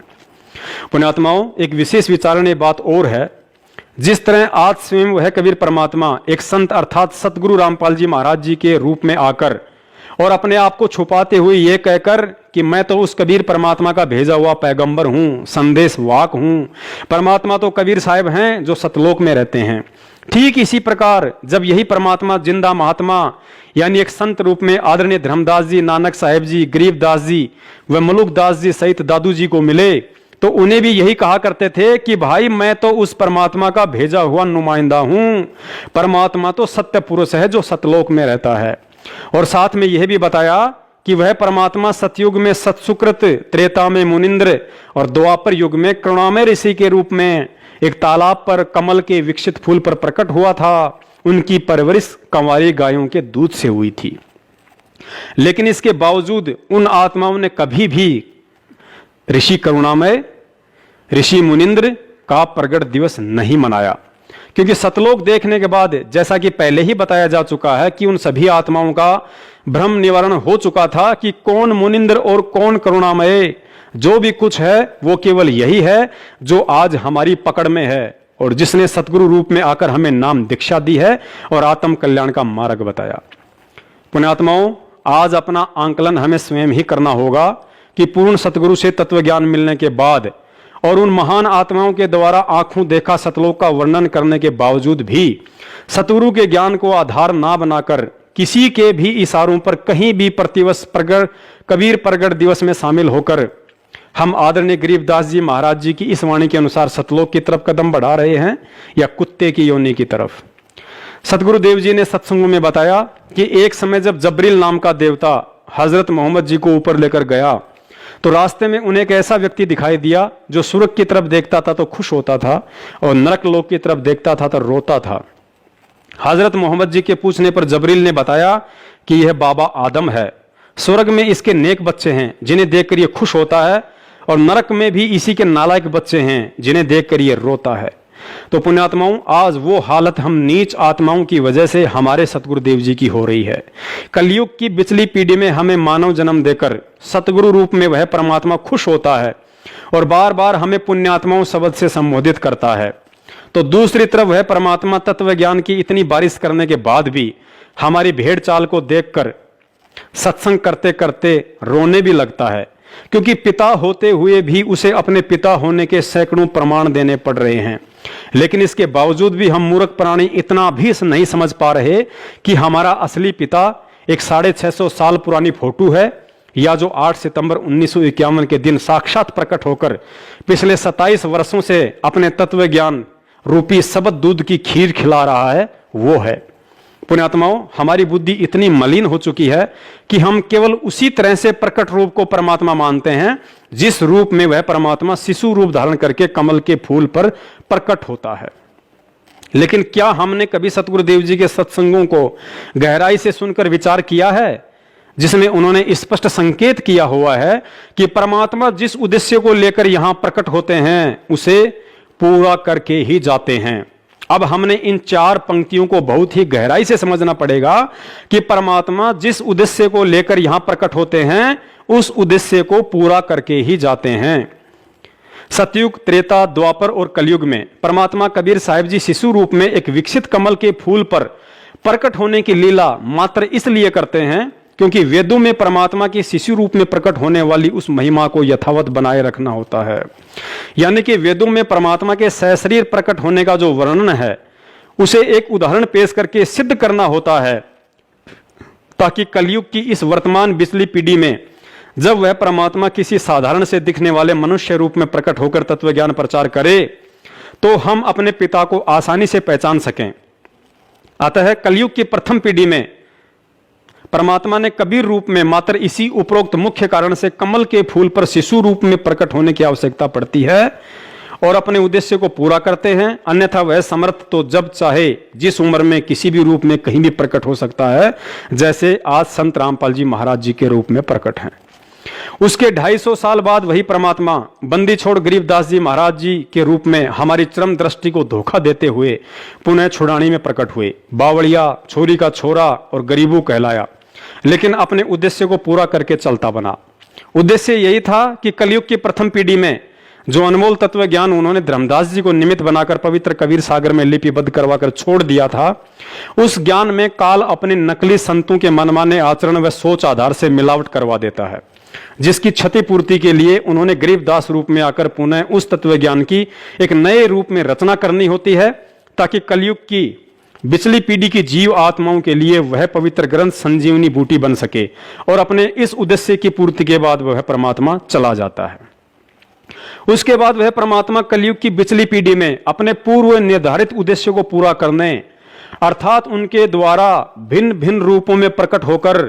पुण्यात्माओं, एक विशेष विचारणीय बात और है। जिस तरह आज स्वयं वह कबीर परमात्मा एक संत अर्थात सतगुरु रामपाल जी महाराज जी के रूप में आकर और अपने आप को छुपाते हुए यह कहकर कि मैं तो उस कबीर परमात्मा का भेजा हुआ पैगंबर हूं, संदेश वाक हूं, परमात्मा तो कबीर साहिब हैं जो सतलोक में रहते हैं। ठीक इसी प्रकार जब यही परमात्मा जिंदा महात्मा यानी एक संत रूप में आदरणीय धर्मदास जी, नानक साहिब जी, गरीबदास जी व मलुकदास जी सहित दादू जी को मिले, तो उन्हें भी यही कहा करते थे कि भाई मैं तो उस परमात्मा का भेजा हुआ नुमाइंदा हूं, परमात्मा तो सत्य पुरुष है जो सतलोक में रहता है। और साथ में यह भी बताया कि वह परमात्मा सतयुग में सत्सुकृत, त्रेता में मुनिंद्र और द्वापर युग में करुणामय ऋषि के रूप में एक तालाब पर कमल के विकसित फूल पर प्रकट हुआ था। उनकी परवरिश कंवारी गायों के दूध से हुई थी। लेकिन इसके बावजूद उन आत्माओं ने कभी भी ऋषि करुणामय, ऋषि मुनिंद्र का प्रगट दिवस नहीं मनाया, क्योंकि सतलोक देखने के बाद जैसा कि पहले ही बताया जा चुका है कि उन सभी आत्माओं का भ्रम निवारण हो चुका था कि कौन मुनिंद्र और कौन करुणामय। जो भी कुछ है वो केवल यही है जो आज हमारी पकड़ में है और जिसने सतगुरु रूप में आकर हमें नाम दीक्षा दी है और आत्म कल्याण का मार्ग बताया। पुण्यात्माओं, आज अपना आंकलन हमें स्वयं ही करना होगा कि पूर्ण सतगुरु से तत्व ज्ञान मिलने के बाद और उन महान आत्माओं के द्वारा आंखों देखा सतलोक का वर्णन करने के बावजूद भी सतगुरु के ज्ञान को आधार ना बनाकर किसी के भी इशारों पर कहीं भी प्रतिवर्ष कबीर प्रगट दिवस में शामिल होकर हम आदरणीय गरीबदास जी महाराज जी की इस वाणी के अनुसार सतलोक की तरफ कदम बढ़ा रहे हैं या कुत्ते की योनि की तरफ। सतगुरुदेव जी ने सत्संगों में बताया कि एक समय जब जबरील नाम का देवता हजरत मोहम्मद जी को ऊपर लेकर गया तो रास्ते में उन्हें एक ऐसा व्यक्ति दिखाई दिया जो स्वर्ग की तरफ देखता था तो खुश होता था और नरक लोक की तरफ देखता था तो रोता था। हजरत मोहम्मद जी के पूछने पर जबरील ने बताया कि यह बाबा आदम है, स्वर्ग में इसके नेक बच्चे हैं जिन्हें देखकर यह खुश होता है और नरक में भी इसी के नालायक बच्चे हैं जिन्हें देखकर यह रोता है। तो पुण्यात्माओं, आज वो हालत हम नीच आत्माओं की वजह से हमारे सतगुरुदेव जी की हो रही है। कलयुग की पिछली पीढ़ी में हमें मानव जन्म देकर सतगुरु रूप में वह परमात्मा खुश होता है और बार बार हमें पुण्यात्माओं शब्द से संबोधित करता है, तो दूसरी तरफ वह परमात्मा तत्व ज्ञान की इतनी बारिश करने के बाद भी हमारी भेड़ चाल को देखकर सत्संग करते करते रोने भी लगता है, क्योंकि पिता होते हुए भी उसे अपने पिता होने के सैकड़ों प्रमाण देने पड़ रहे हैं। लेकिन इसके बावजूद भी हम मूर्ख प्राणी इतना भी नहीं समझ पा रहे कि हमारा असली पिता एक 650 साल पुरानी फोटो है या जो 8 सितंबर 1951 के दिन साक्षात प्रकट होकर पिछले 27 वर्षों से अपने तत्व ज्ञान रूपी शब्द दूध की खीर खिला रहा है, वो है। पुण्यात्माओं, हमारी बुद्धि इतनी मलिन हो चुकी है कि हम केवल उसी तरह से प्रकट रूप को परमात्मा मानते हैं जिस रूप में वह परमात्मा शिशु रूप धारण करके कमल के फूल पर प्रकट होता है। लेकिन क्या हमने कभी सतगुरुदेव जी के सत्संगों को गहराई से सुनकर विचार किया है जिसमें उन्होंने स्पष्ट संकेत किया हुआ है कि परमात्मा जिस उद्देश्य को लेकर यहां प्रकट होते हैं उसे पूरा करके ही जाते हैं। अब हमने इन 4 पंक्तियों को बहुत ही गहराई से समझना पड़ेगा कि परमात्मा जिस उद्देश्य को लेकर यहां प्रकट होते हैं उस उद्देश्य को पूरा करके ही जाते हैं। सतयुग, त्रेता, द्वापर और कलयुग में परमात्मा कबीर साहिब जी शिशु रूप में एक विकसित कमल के फूल पर प्रकट होने की लीला मात्र इसलिए करते हैं क्योंकि वेदों में परमात्मा के शिशु रूप में प्रकट होने वाली उस महिमा को यथावत बनाए रखना होता है। यानी कि वेदों में परमात्मा के सशरीर प्रकट होने का जो वर्णन है उसे एक उदाहरण पेश करके सिद्ध करना होता है, ताकि कलयुग की इस वर्तमान पिछली पीढ़ी में जब वह परमात्मा किसी साधारण से दिखने वाले मनुष्य रूप में प्रकट होकर तत्व ज्ञान प्रचार करे तो हम अपने पिता को आसानी से पहचान सकें। अतः कलयुग की प्रथम पीढ़ी में परमात्मा ने कबीर रूप में मात्र इसी उपरोक्त मुख्य कारण से कमल के फूल पर शिशु रूप में प्रकट होने की आवश्यकता पड़ती है और अपने उद्देश्य को पूरा करते हैं। अन्यथा वह समर्थ तो जब चाहे जिस उम्र में किसी भी रूप में कहीं भी प्रकट हो सकता है, जैसे आज संत रामपाल जी महाराज जी के रूप में प्रकट हैं। उसके 250 साल बाद वही परमात्मा बंदी छोड़ गरीबदास जी महाराज जी के रूप में हमारी चरम दृष्टि को धोखा देते हुए पुनः छुड़ानी में प्रकट हुए। बावड़िया, छोरी का छोरा और गरीबू कहलाया, लेकिन अपने उद्देश्य को पूरा करके चलता बना। उद्देश्य यही था कि कलयुग की प्रथम पीढ़ी में जो अनमोल तत्व ज्ञान उन्होंने धर्मदास जी को निमित्त बनाकर पवित्र कबीर सागर में लिपिबद्ध करवाकर छोड़ दिया था, उस ज्ञान में काल अपने नकली संतों के मनमाने आचरण व सोच आधार से मिलावट करवा देता है, जिसकी क्षतिपूर्ति के लिए उन्होंने गरीबदास रूप में आकर पुनः उस तत्व ज्ञान की एक नए रूप में रचना करनी होती है, ताकि कलयुग की पिछली पीढ़ी की जीव आत्माओं के लिए वह पवित्र ग्रंथ संजीवनी बूटी बन सके। और अपने इस उद्देश्य की पूर्ति के बाद वह परमात्मा चला जाता है। उसके बाद वह परमात्मा कलयुग की पिछली पीढ़ी में अपने पूर्व निर्धारित उद्देश्य को पूरा करने, अर्थात उनके द्वारा भिन्न भिन्न रूपों में प्रकट होकर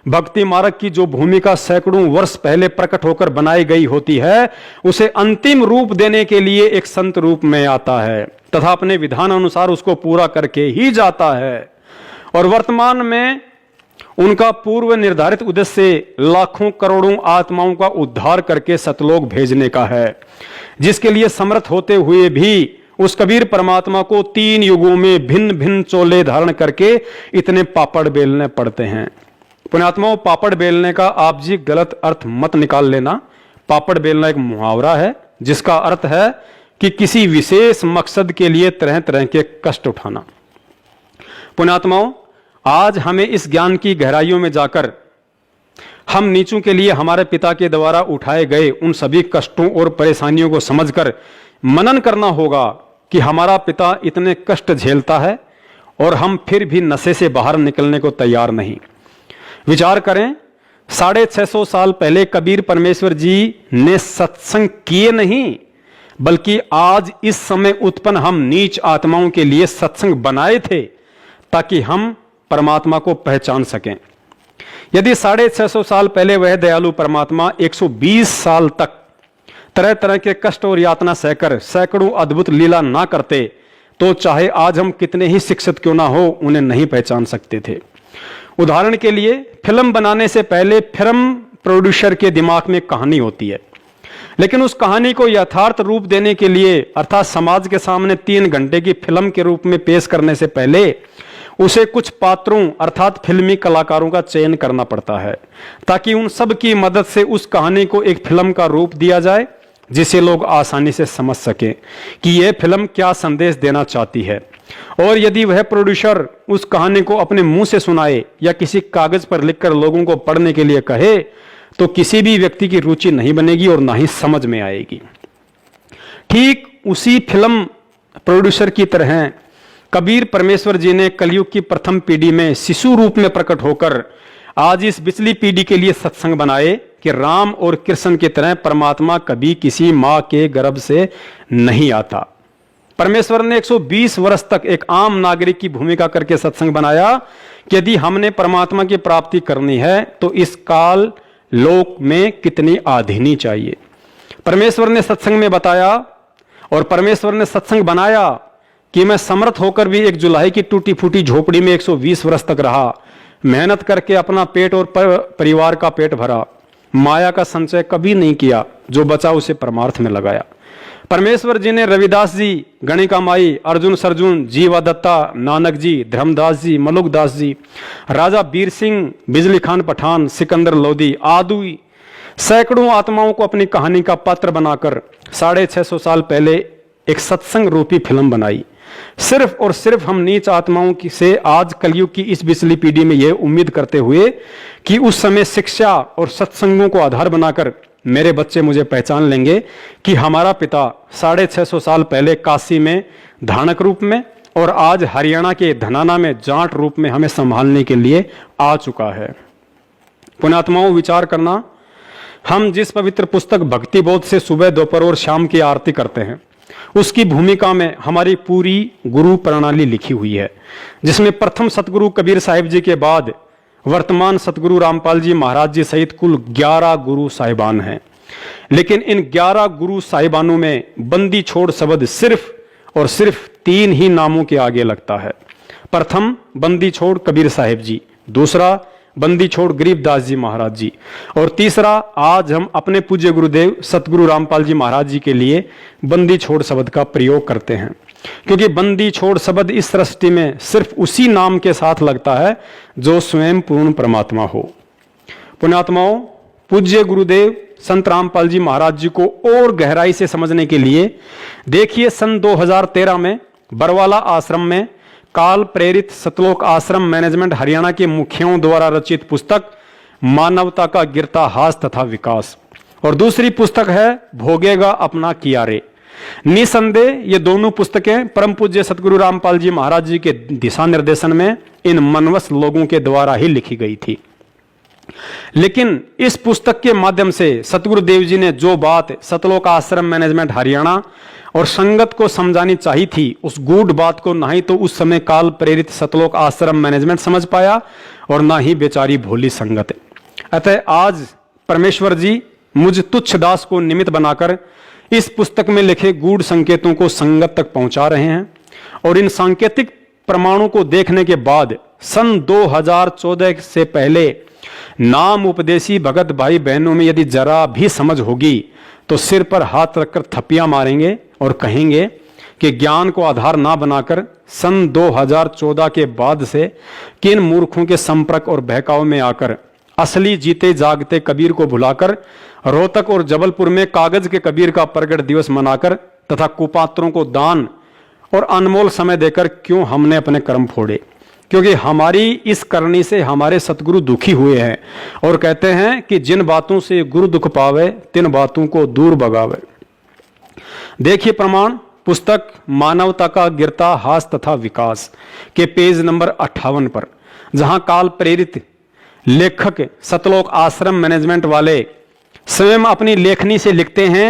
भक्ति मार्ग की जो भूमिका सैकड़ों वर्ष पहले प्रकट होकर बनाई गई होती है, उसे अंतिम रूप देने के लिए एक संत रूप में आता है तथा अपने विधान अनुसार उसको पूरा करके ही जाता है। और वर्तमान में उनका पूर्व निर्धारित उद्देश्य लाखों करोड़ों आत्माओं का उद्धार करके सतलोक भेजने का है, जिसके लिए समर्थ होते हुए भी उस कबीर परमात्मा को 3 युगों में भिन्न भिन्न चोले धारण करके इतने पापड़ बेलने पड़ते हैं। पुण्यात्माओं, पापड़ बेलने का आप जी गलत अर्थ मत निकाल लेना। पापड़ बेलना एक मुहावरा है जिसका अर्थ है कि किसी विशेष मकसद के लिए तरह तरह के कष्ट उठाना। पुण्यात्माओं, आज हमें इस ज्ञान की गहराइयों में जाकर हम नीचों के लिए हमारे पिता के द्वारा उठाए गए उन सभी कष्टों और परेशानियों को समझकर मनन करना होगा कि हमारा पिता इतने कष्ट झेलता है और हम फिर भी नशे से बाहर निकलने को तैयार नहीं। विचार करें, 650 साल पहले कबीर परमेश्वर जी ने सत्संग किए नहीं, बल्कि आज इस समय उत्पन्न हम नीच आत्माओं के लिए सत्संग बनाए थे ताकि हम परमात्मा को पहचान सकें। यदि 650 साल पहले वह दयालु परमात्मा 120 साल तक तरह तरह के कष्ट और यातना सहकर सैकड़ों अद्भुत लीला ना करते तो चाहे आज हम कितने ही शिक्षित क्यों ना हो, उन्हें नहीं पहचान सकते थे। उदाहरण के लिए, फिल्म बनाने से पहले फिल्म प्रोड्यूसर के दिमाग में कहानी होती है, लेकिन उस कहानी को यथार्थ रूप देने के लिए अर्थात समाज के सामने 3 घंटे की फिल्म के रूप में पेश करने से पहले उसे कुछ पात्रों अर्थात फिल्मी कलाकारों का चयन करना पड़ता है ताकि उन सब की मदद से उस कहानी को एक फिल्म का रूप दिया जाए जिसे लोग आसानी से समझ सकें कि यह फिल्म क्या संदेश देना चाहती है। और यदि वह प्रोड्यूसर उस कहानी को अपने मुंह से सुनाए या किसी कागज पर लिखकर लोगों को पढ़ने के लिए कहे तो किसी भी व्यक्ति की रुचि नहीं बनेगी और ना ही समझ में आएगी। ठीक उसी फिल्म प्रोड्यूसर की तरह कबीर परमेश्वर जी ने कलयुग की प्रथम पीढ़ी में शिशु रूप में प्रकट होकर आज इस पिछली पीढ़ी के लिए सत्संग बनाए कि राम और कृष्ण की तरह परमात्मा कभी किसी मां के गर्भ से नहीं आता। परमेश्वर ने 120 वर्ष तक एक आम नागरिक की भूमिका करके सत्संग बनाया कि यदि हमने परमात्मा की प्राप्ति करनी है तो इस काल लोक में कितनी आधीनी चाहिए। परमेश्वर ने सत्संग में बताया और परमेश्वर ने सत्संग बनाया कि मैं समर्थ होकर भी एक जुलाई की टूटी फूटी झोपड़ी में 120 वर्ष तक रहा, मेहनत करके अपना पेट और परिवार का पेट भरा, माया का संचय कभी नहीं किया, जो बचा उसे परमार्थ में लगाया। परमेश्वर जी ने रविदास जी, गणिका माई, अर्जुन सरजुन, जीवा दत्ता, नानक जी, धर्मदास जी, मलुकदास जी, राजा बीर सिंह, बिजली खान पठान, सिकंदर लोधी आदि सैकड़ों आत्माओं को अपनी कहानी का पात्र बनाकर 650 साल पहले एक सत्संग रूपी फिल्म बनाई। सिर्फ और सिर्फ हम नीच आत्माओं की से आज कलयुग की इस पिछली पीढ़ी में यह उम्मीद करते हुए कि उस समय शिक्षा और सत्संगों को आधार बनाकर मेरे बच्चे मुझे पहचान लेंगे कि हमारा पिता 650 साल पहले काशी में धानक रूप में और आज हरियाणा के धनाना में जाट रूप में हमें संभालने के लिए आ चुका है। पुण्यात्माओं, विचार करना, हम जिस पवित्र पुस्तक भक्ति बोध से सुबह, दोपहर और शाम की आरती करते हैं उसकी भूमिका में हमारी पूरी गुरु प्रणाली लिखी हुई है, जिसमें प्रथम सतगुरु कबीर साहिब जी के बाद वर्तमान सतगुरु रामपाल जी महाराज जी सहित कुल 11 गुरु साहिबान हैं। लेकिन इन 11 गुरु साहिबानों में बंदी छोड़ शब्द सिर्फ और सिर्फ 3 ही नामों के आगे लगता है। प्रथम बंदी छोड़ कबीर साहिब जी, दूसरा बंदी छोड़ गरीबदास जी महाराज जी, और तीसरा आज हम अपने पूज्य गुरुदेव सतगुरु रामपाल जी महाराज जी के लिए बंदी छोड़ शब्द का प्रयोग करते हैं, क्योंकि बंदी छोड़ शब्द इस सृष्टि में सिर्फ उसी नाम के साथ लगता है जो स्वयं पूर्ण परमात्मा हो। पुण्यात्माओं, पूज्य गुरुदेव संत रामपाल जी महाराज जी को और गहराई से समझने के लिए देखिए सन 2013 में बरवाला आश्रम में काल प्रेरित सतलोक आश्रम मैनेजमेंट हरियाणा के मुखियों द्वारा रचित पुस्तक मानवता का गिरता हास तथा विकास, और दूसरी पुस्तक है भोगेगा अपना किया रे। निसंदेह ये दोनों पुस्तकें परम पूज्य सतगुरु रामपाल जी महाराज जी के दिशा निर्देशन में इन मनवस लोगों के द्वारा ही लिखी गई थी। लेकिन इस पुस्तक के माध्यम से सतगुरुदेव जी ने जो बात सतलोक आश्रम मैनेजमेंट हरियाणा और संगत को समझानी चाहिए थी, उस गूढ़ बात को ना ही तो उस समय काल प्रेरित सतलोक आश्रम मैनेजमेंट समझ पाया और ना ही बेचारी भोली संगत। अतः आज परमेश्वर जी मुझ तुच्छ दास को निमित्त बनाकर इस पुस्तक में लिखे गूढ़ संकेतों को संगत तक पहुंचा रहे हैं, और इन सांकेतिक प्रमाणों को देखने के बाद सन 2014 से पहले नाम उपदेशी भगत भाई बहनों में यदि जरा भी समझ होगी तो सिर पर हाथ रखकर थप्पियां मारेंगे और कहेंगे कि ज्ञान को आधार ना बनाकर सन 2014 के बाद से किन मूर्खों के संपर्क और बहकाव में आकर असली जीते जागते कबीर को भुलाकर रोहतक और जबलपुर में कागज के कबीर का प्रगट दिवस मनाकर तथा कुपात्रों को दान और अनमोल समय देकर क्यों हमने अपने कर्म फोड़े, क्योंकि हमारी इस करनी से हमारे सतगुरु दुखी हुए हैं और कहते हैं कि जिन बातों से गुरु दुख पावे तिन बातों को दूर भगावे। देखिए प्रमाण, पुस्तक मानवता का गिरता हास तथा विकास के पेज नंबर 58 पर, जहां काल प्रेरित लेखक सतलोक आश्रम मैनेजमेंट वाले स्वयं अपनी लेखनी से लिखते हैं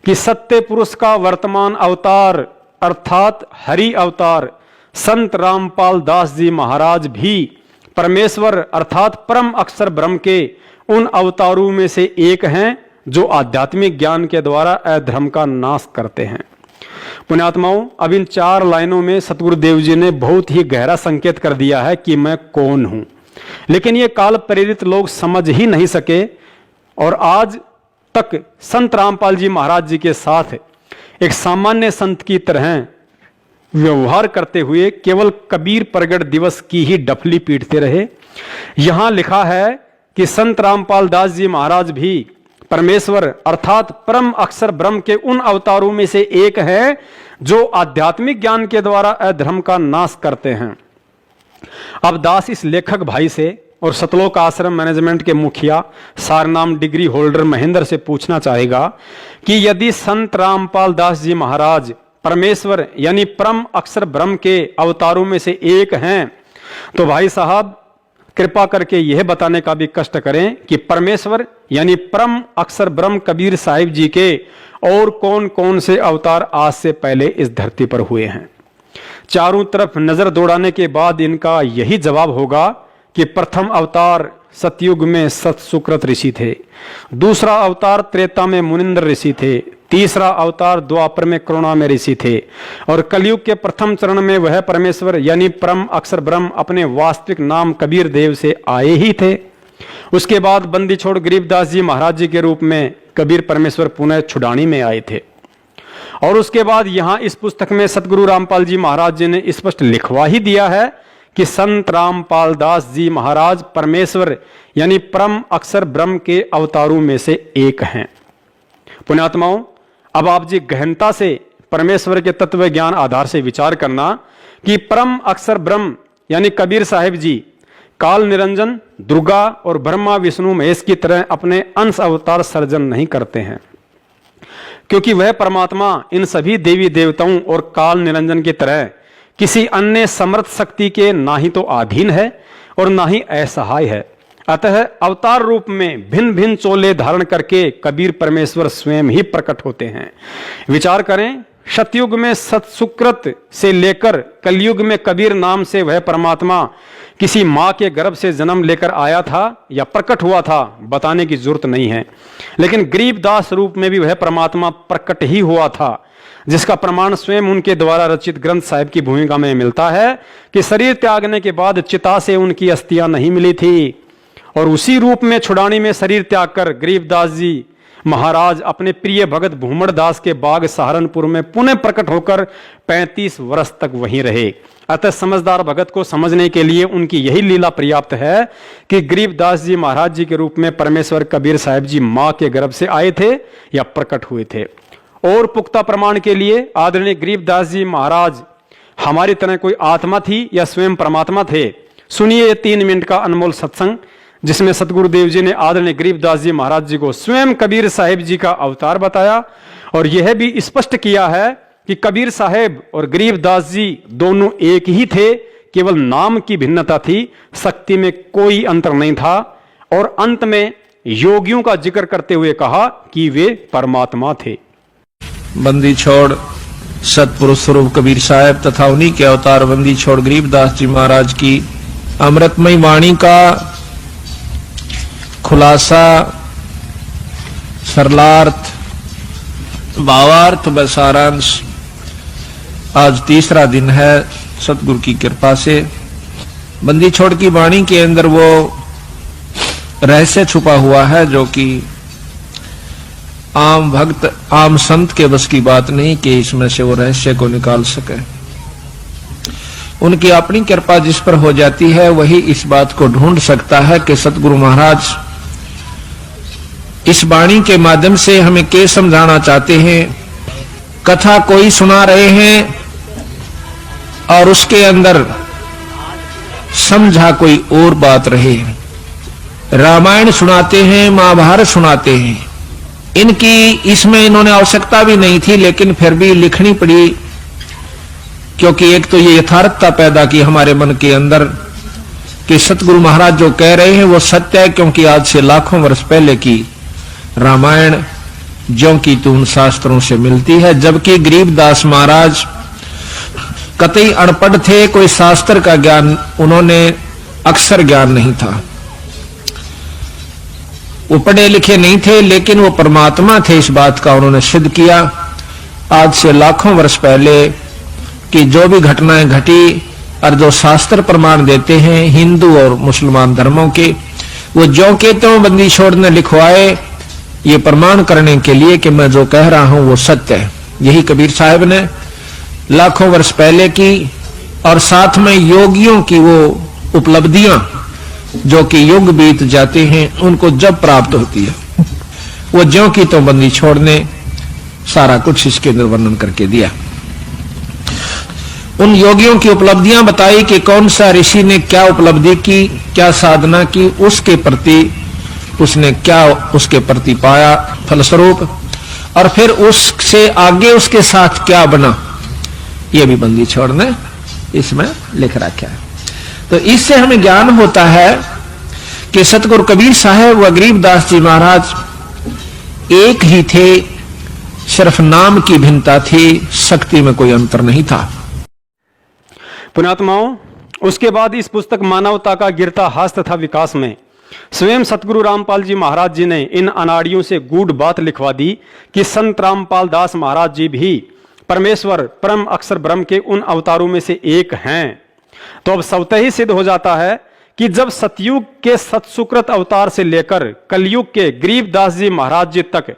कि सत्य पुरुष का वर्तमान अवतार अर्थात हरि अवतार संत रामपाल दास जी महाराज भी परमेश्वर अर्थात परम अक्षर ब्रह्म के उन अवतारों में से एक हैं जो आध्यात्मिक ज्ञान के द्वारा अधर्म का नाश करते हैं। पुण्यात्माओं, अब इन 4 लाइनों में सतगुरुदेव जी ने बहुत ही गहरा संकेत कर दिया है कि मैं कौन हूं, लेकिन ये काल प्रेरित लोग समझ ही नहीं सके और आज तक संत रामपाल जी महाराज जी के साथ एक सामान्य संत की तरह व्यवहार करते हुए केवल कबीर प्रगट दिवस की ही डफली पीटते रहे। यहां लिखा है कि संत रामपाल दास जी महाराज भी परमेश्वर अर्थात परम अक्षर ब्रह्म के उन अवतारों में से एक है जो आध्यात्मिक ज्ञान के द्वारा अधर्म का नाश करते हैं। अब दास इस लेखक भाई से और सतलोक आश्रम मैनेजमेंट के मुखिया सारनाम डिग्री होल्डर महेंद्र से पूछना चाहेगा कि यदि संत रामपाल दास जी महाराज परमेश्वर यानी परम अक्षर ब्रह्म के अवतारों में से एक हैं, तो भाई साहब कृपा करके यह बताने का भी कष्ट करें कि परमेश्वर यानी परम अक्षर ब्रह्म कबीर साहिब जी के और कौन कौन से अवतार आज से पहले इस धरती पर हुए हैं। चारों तरफ नजर दौड़ाने के बाद इनका यही जवाब होगा कि प्रथम अवतार सतयुग में सत सुकृत ऋषि थे, दूसरा अवतार त्रेता में मुनिंद्र ऋषि थे, तीसरा अवतार द्वापर में करुणा में ऋषि थे और कलयुग के प्रथम चरण में वह परमेश्वर यानी परम अक्षर ब्रह्म अपने वास्तविक नाम कबीर देव से आए ही थे। उसके बाद बंदी छोड़ गरीबदास जी महाराज जी के रूप में कबीर परमेश्वर पुनः छुड़ानी में आए थे। और उसके बाद यहां इस पुस्तक में सतगुरु रामपाल जी महाराज जी ने स्पष्ट लिखवा ही दिया है कि संत रामपाल दास जी महाराज परमेश्वर यानी परम अक्षर ब्रह्म के अवतारों में से एक हैं। पुण्यात्माओं, अब आप जी गहनता से परमेश्वर के तत्व ज्ञान आधार से विचार करना कि परम अक्षर ब्रह्म यानी कबीर साहिब जी काल निरंजन दुर्गा और ब्रह्मा विष्णु महेश की तरह अपने अंश अवतार सर्जन नहीं करते हैं, क्योंकि वह परमात्मा इन सभी देवी देवताओं और काल निरंजन की तरह किसी अन्य समर्थ शक्ति के ना ही तो अधीन है और ना ही असहाय है। अतः अवतार रूप में भिन्न भिन्न चोले धारण करके कबीर परमेश्वर स्वयं ही प्रकट होते हैं। विचार करें, सतयुग में सतसुकृत से लेकर कलयुग में कबीर नाम से वह परमात्मा किसी मां के गर्भ से जन्म लेकर आया था या प्रकट हुआ था, बताने की जरूरत नहीं है। लेकिन गरीबदास रूप में भी वह परमात्मा प्रकट ही हुआ था, जिसका प्रमाण स्वयं उनके द्वारा रचित ग्रंथ साहिब की भूमिका में मिलता है कि शरीर त्यागने के बाद चिता से उनकी अस्थियां नहीं मिली थी और उसी रूप में छुड़ानी में शरीर त्याग कर गरीबदास जी महाराज अपने प्रिय भगत भूमड़ दास के बाग सहारनपुर में पुनः प्रकट होकर 35 वर्ष तक वहीं रहे। अतः समझदार भगत को समझने के लिए उनकी यही लीला पर्याप्त है कि गरीबदास जी महाराज जी के रूप में परमेश्वर कबीर साहिब जी मां के गर्भ से आए थे या प्रकट हुए थे। और पुख्ता प्रमाण के लिए आदरणीय गरीबदास जी महाराज हमारी तरह कोई आत्मा थी या स्वयं परमात्मा थे। सुनिए 3 मिनट का अनमोल सत्संग, जिसमें सतगुरुदेव जी ने आदरणीय गरीबदास जी महाराज जी को स्वयं कबीर साहिब जी का अवतार बताया और यह भी स्पष्ट किया है कि कबीर साहिब और गरीबदास जी दोनों एक ही थे, केवल नाम की भिन्नता थी, शक्ति में कोई अंतर नहीं था। और अंत में योगियों का जिक्र करते हुए कहा कि वे परमात्मा थे। बंदी छोड़ सतपुरुष स्वरूप कबीर साहब तथा उन्हीं के अवतार बंदी छोड़ गरीबदास जी महाराज की अमृतमयी वाणी का खुलासा, सरलार्थ, भावार्थ व सारांश आज तीसरा दिन है सतगुरु की कृपा से। बंदी छोड़ की वाणी के अंदर वो रहस्य छुपा हुआ है जो कि आम भक्त आम संत के बस की बात नहीं कि इसमें से वो रहस्य को निकाल सके। उनकी अपनी कृपा जिस पर हो जाती है वही इस बात को ढूंढ सकता है कि सतगुरु महाराज इस वाणी के माध्यम से हमें क्या समझाना चाहते हैं। कथा कोई सुना रहे हैं और उसके अंदर समझा कोई और बात रहे। रामायण सुनाते हैं, महाभारत सुनाते हैं, इनकी इसमें इन्होंने आवश्यकता भी नहीं थी, लेकिन फिर भी लिखनी पड़ी, क्योंकि एक तो ये यथार्थता पैदा की हमारे मन के अंदर कि सतगुरु महाराज जो कह रहे हैं वो सत्य है, क्योंकि आज से लाखों वर्ष पहले की रामायण ज्यों की त्यों शास्त्रों से मिलती है। जबकि गरीबदास महाराज कतई अनपढ़ थे, कोई शास्त्र का ज्ञान, उन्होंने अक्षर ज्ञान नहीं था, वो पढ़े लिखे नहीं थे, लेकिन वो परमात्मा थे, इस बात का उन्होंने सिद्ध किया। आज से लाखों वर्ष पहले कि जो भी घटनाएं घटी और जो शास्त्र प्रमाण देते हैं हिंदू और मुसलमान धर्मों के, वो ज्यों के त्यों बंदी छोड़ ने लिखवाए, ये प्रमाण करने के लिए कि मैं जो कह रहा हूं वो सत्य है। यही कबीर साहब ने लाखों वर्ष पहले की, और साथ में योगियों की वो उपलब्धियां जो कि युग बीत जाते हैं उनको जब प्राप्त होती है, वो ज्यों की त्यों बंदी छोड़ने सारा कुछ इसके अंदर वर्णन करके दिया। उन योगियों की उपलब्धियां बताई कि कौन सा ऋषि ने क्या उपलब्धि की, क्या साधना की, उसके प्रति उसने क्या उसके प्रति पाया फलस्वरूप, और फिर उससे आगे उसके साथ क्या बना, ये भी बंदी छोड़ ने इसमें लिख रखा है। तो इससे हमें ज्ञान होता है कि सतगुरु कबीर साहब व गरीबदास जी महाराज एक ही थे, सिर्फ नाम की भिन्नता थी, शक्ति में कोई अंतर नहीं था। पुण्यात्माओं, उसके बाद इस पुस्तक मानवता का गिरता हाथ तथा विकास में स्वयं सतगुरु रामपाल जी महाराज जी ने इन अनाड़ियों से गूढ़ बात लिखवा दी कि संत रामपाल दास महाराज जी भी परमेश्वर परम अक्षर ब्रह्म के उन अवतारों में से एक हैं। तो अब स्वतः ही सिद्ध हो जाता है कि जब सतयुग के सतसुकृत अवतार से लेकर कलयुग के गरीबदास जी महाराज जी तक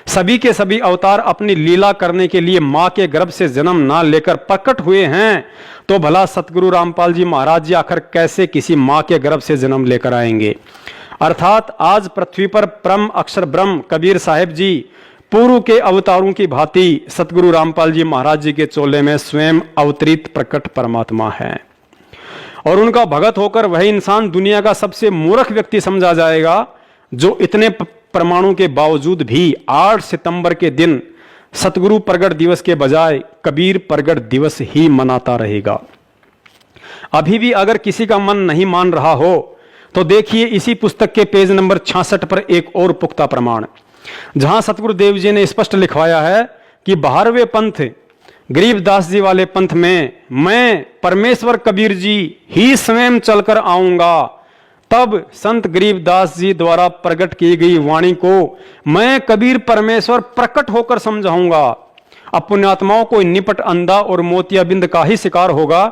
सभी के सभी अवतार अपनी लीला करने के लिए मां के गर्भ से जन्म ना लेकर प्रकट हुए हैं, तो भला सतगुरु रामपाल जी महाराज जी आखिर कैसे किसी मां के गर्भ से जन्म लेकर आएंगे। अर्थात आज पृथ्वी पर परम अक्षर ब्रह्म कबीर साहिब जी पूर्व के अवतारों की भांति सतगुरु रामपाल जी महाराज जी के चोले में स्वयं अवतरित प्रकट परमात्मा है, और उनका भगत होकर वही इंसान दुनिया का सबसे मूर्ख व्यक्ति समझा जाएगा जो इतने प्रमाणों के बावजूद भी 8 सितंबर के दिन सतगुरु प्रगट दिवस के बजाय कबीर प्रगट दिवस ही मनाता रहेगा। अभी भी अगर किसी का मन नहीं मान रहा हो तो देखिए इसी पुस्तक के पेज नंबर 66 पर एक और पुख्ता प्रमाण, जहां सतगुरुदेव जी ने स्पष्ट लिखवाया है कि 12वें पंथ गरीबदास जी वाले पंथ में मैं परमेश्वर कबीर जी ही स्वयं चलकर आऊंगा, तब संत गरीबदास जी द्वारा प्रकट की गई वाणी को मैं कबीर परमेश्वर प्रकट होकर समझाऊंगा। अब पुण्यात्माओं को निपट अंधा और मोतियाबिंद का ही शिकार होगा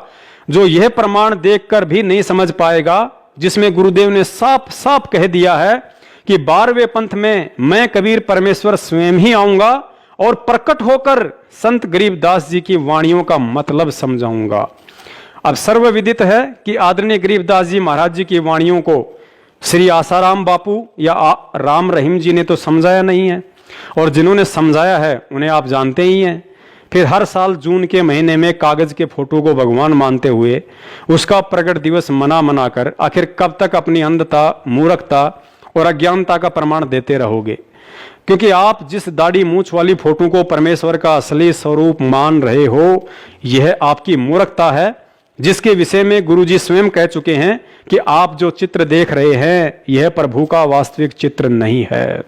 जो यह प्रमाण देखकर भी नहीं समझ पाएगा, जिसमें गुरुदेव ने साफ साफ कह दिया है कि 12वें पंथ में मैं कबीर परमेश्वर स्वयं ही आऊंगा और प्रकट होकर संत गरीबदास जी की वाणियों का मतलब समझाऊंगा। अब सर्वविदित है कि आदरणीय गरीबदास जी महाराज जी की वाणियों को श्री आसाराम बापू या राम रहीम जी ने तो समझाया नहीं है, और जिन्होंने समझाया है उन्हें आप जानते ही हैं। फिर हर साल जून के महीने में कागज के फोटो को भगवान मानते हुए उसका प्रकट दिवस मना कर आखिर कब तक अपनी अंधता, मूर्खता और अज्ञानता का प्रमाण देते रहोगे? क्योंकि आप जिस दाढ़ी मूंछ वाली फोटो को परमेश्वर का असली स्वरूप मान रहे हो, यह आपकी मूर्खता है, जिसके विषय में गुरुजी स्वयं कह चुके हैं कि आप जो चित्र देख रहे हैं यह प्रभु का वास्तविक चित्र नहीं है।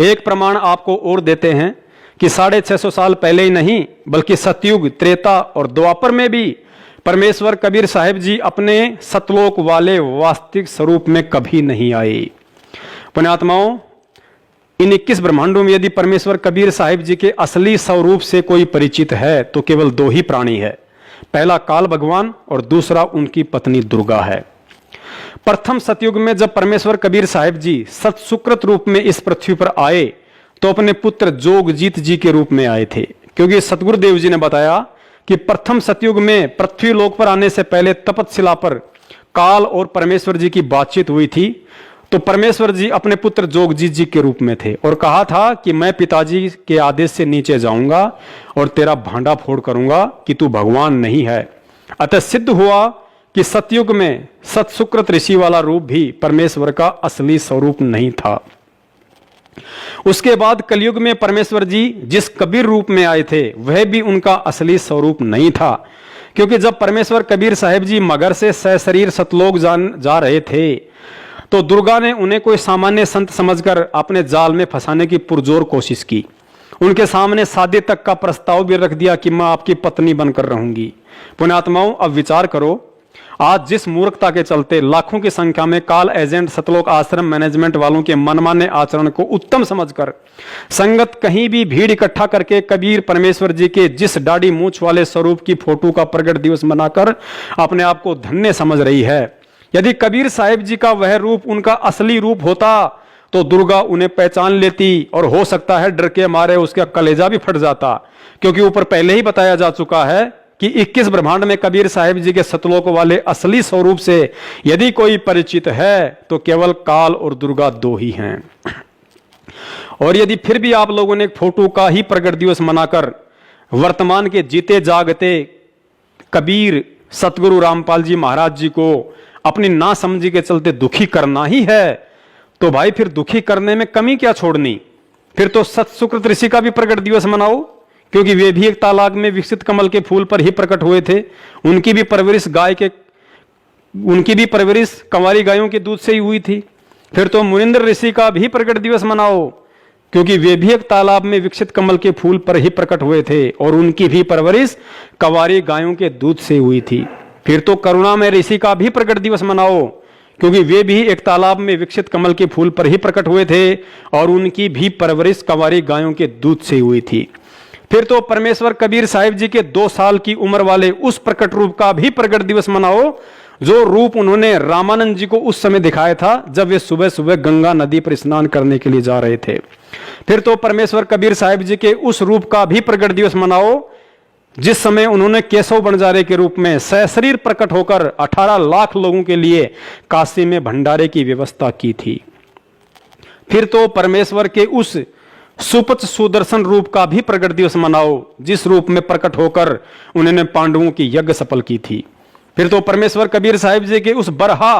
एक प्रमाण आपको और देते हैं कि 650 साल पहले ही नहीं बल्कि सतयुग, त्रेता और द्वापर में भी परमेश्वर कबीर साहिब जी अपने सतलोक वाले वास्तविक स्वरूप में कभी नहीं आए। पुण्यात्माओं, इन 21 ब्रह्मांडों में यदि परमेश्वर कबीर साहिब जी के असली स्वरूप से कोई परिचित है तो केवल 2 ही प्राणी है, पहला काल भगवान और दूसरा उनकी पत्नी दुर्गा है। प्रथम सतयुग में जब परमेश्वर कबीर साहिब जी सतसुकृत रूप में इस पृथ्वी पर आए तो अपने पुत्र जोगजीत जी के रूप में आए थे, क्योंकि सतगुरुदेव जी ने बताया कि प्रथम सतयुग में पृथ्वी लोक पर आने से पहले तपतशिला पर काल और परमेश्वर जी की बातचीत हुई थी। तो परमेश्वर जी अपने पुत्र जोगजीत जी के रूप में थे और कहा था कि मैं पिताजी के आदेश से नीचे जाऊंगा और तेरा भांडा फोड़ करूंगा कि तू भगवान नहीं है। अतः सिद्ध हुआ कि सतयुग में सतसुकृत ऋषि वाला रूप भी परमेश्वर का असली स्वरूप नहीं था। उसके बाद कलयुग में परमेश्वर जी जिस कबीर रूप में आए थे वह भी उनका असली स्वरूप नहीं था, क्योंकि जब परमेश्वर कबीर साहिब जी मगर से सशरीर सतलोक जा रहे थे तो दुर्गा ने उन्हें कोई सामान्य संत समझकर अपने जाल में फंसाने की पुरजोर कोशिश की। उनके सामने शादी तक का प्रस्ताव भी रख दिया कि मैं आपकी पत्नी बनकर रहूंगी। पुण्यात्माओं, अब विचार करो, आज जिस मूर्खता के चलते लाखों की संख्या में काल एजेंट सतलोक आश्रम मैनेजमेंट वालों के मनमाने आचरण को उत्तम समझकर संगत कहीं भी भीड़ इकट्ठा करके कबीर परमेश्वर जी के जिस दाढ़ी मूंछ वाले स्वरूप की फोटो का प्रकट दिवस मनाकर अपने आप को धन्य समझ रही है, यदि कबीर साहिब जी का वह रूप उनका असली रूप होता तो दुर्गा उन्हें पहचान लेती और हो सकता है डर के मारे उसका कलेजा भी फट जाता, क्योंकि ऊपर पहले ही बताया जा चुका है कि 21 ब्रह्मांड में कबीर साहिब जी के सतलोक वाले असली स्वरूप से यदि कोई परिचित है तो केवल काल और दुर्गा दो ही हैं। और यदि फिर भी आप लोगों ने फोटो का ही प्रकट दिवस मनाकर वर्तमान के जीते जागते कबीर सतगुरु रामपाल जी महाराज जी को अपनी नासमझी के चलते दुखी करना ही है, तो भाई फिर दुखी करने में कमी क्या छोड़नी? फिर तो सतसुकृत ऋषि का भी प्रकट दिवस मनाओ, क्योंकि वे भी एक तालाब में विकसित कमल के फूल पर ही प्रकट हुए थे। उनकी भी परवरिश कंवारी गायों के दूध से ही हुई थी। फिर तो मुनिंद्र ऋषि का भी प्रकट दिवस मनाओ, क्योंकि वे भी एक तालाब में विकसित कमल के फूल पर ही प्रकट हुए थे और उनकी भी परवरिश कंवारी गायों के दूध से हुई थी। फिर तो करुणा में ऋषि का भी प्रकट दिवस मनाओ, क्योंकि वे भी एक तालाब में विकसित कमल के फूल पर ही प्रकट हुए थे और उनकी भी परवरिश कंवारी गायों के दूध से हुई थी। फिर तो परमेश्वर कबीर साहिब जी के 2 साल की उम्र वाले उस प्रकट रूप का भी प्रकट दिवस मनाओ जो रूप उन्होंने रामानंद जी को उस समय दिखाया था जब वे सुबह सुबह गंगा नदी पर स्नान करने के लिए जा रहे थे। फिर तो परमेश्वर कबीर साहिब जी के उस रूप का भी प्रकट दिवस मनाओ जिस समय उन्होंने केशव बंजारे के रूप में सशरीर प्रकट होकर 18 लाख लोगों के लिए काशी में भंडारे की व्यवस्था की थी। फिर तो परमेश्वर के उस सुपच सुदर्शन रूप का भी प्रकट दिवस मनाओ जिस रूप में प्रकट होकर उन्होंने पांडवों की यज्ञ सफल की थी। फिर तो परमेश्वर कबीर साहिब जी के उस बरहा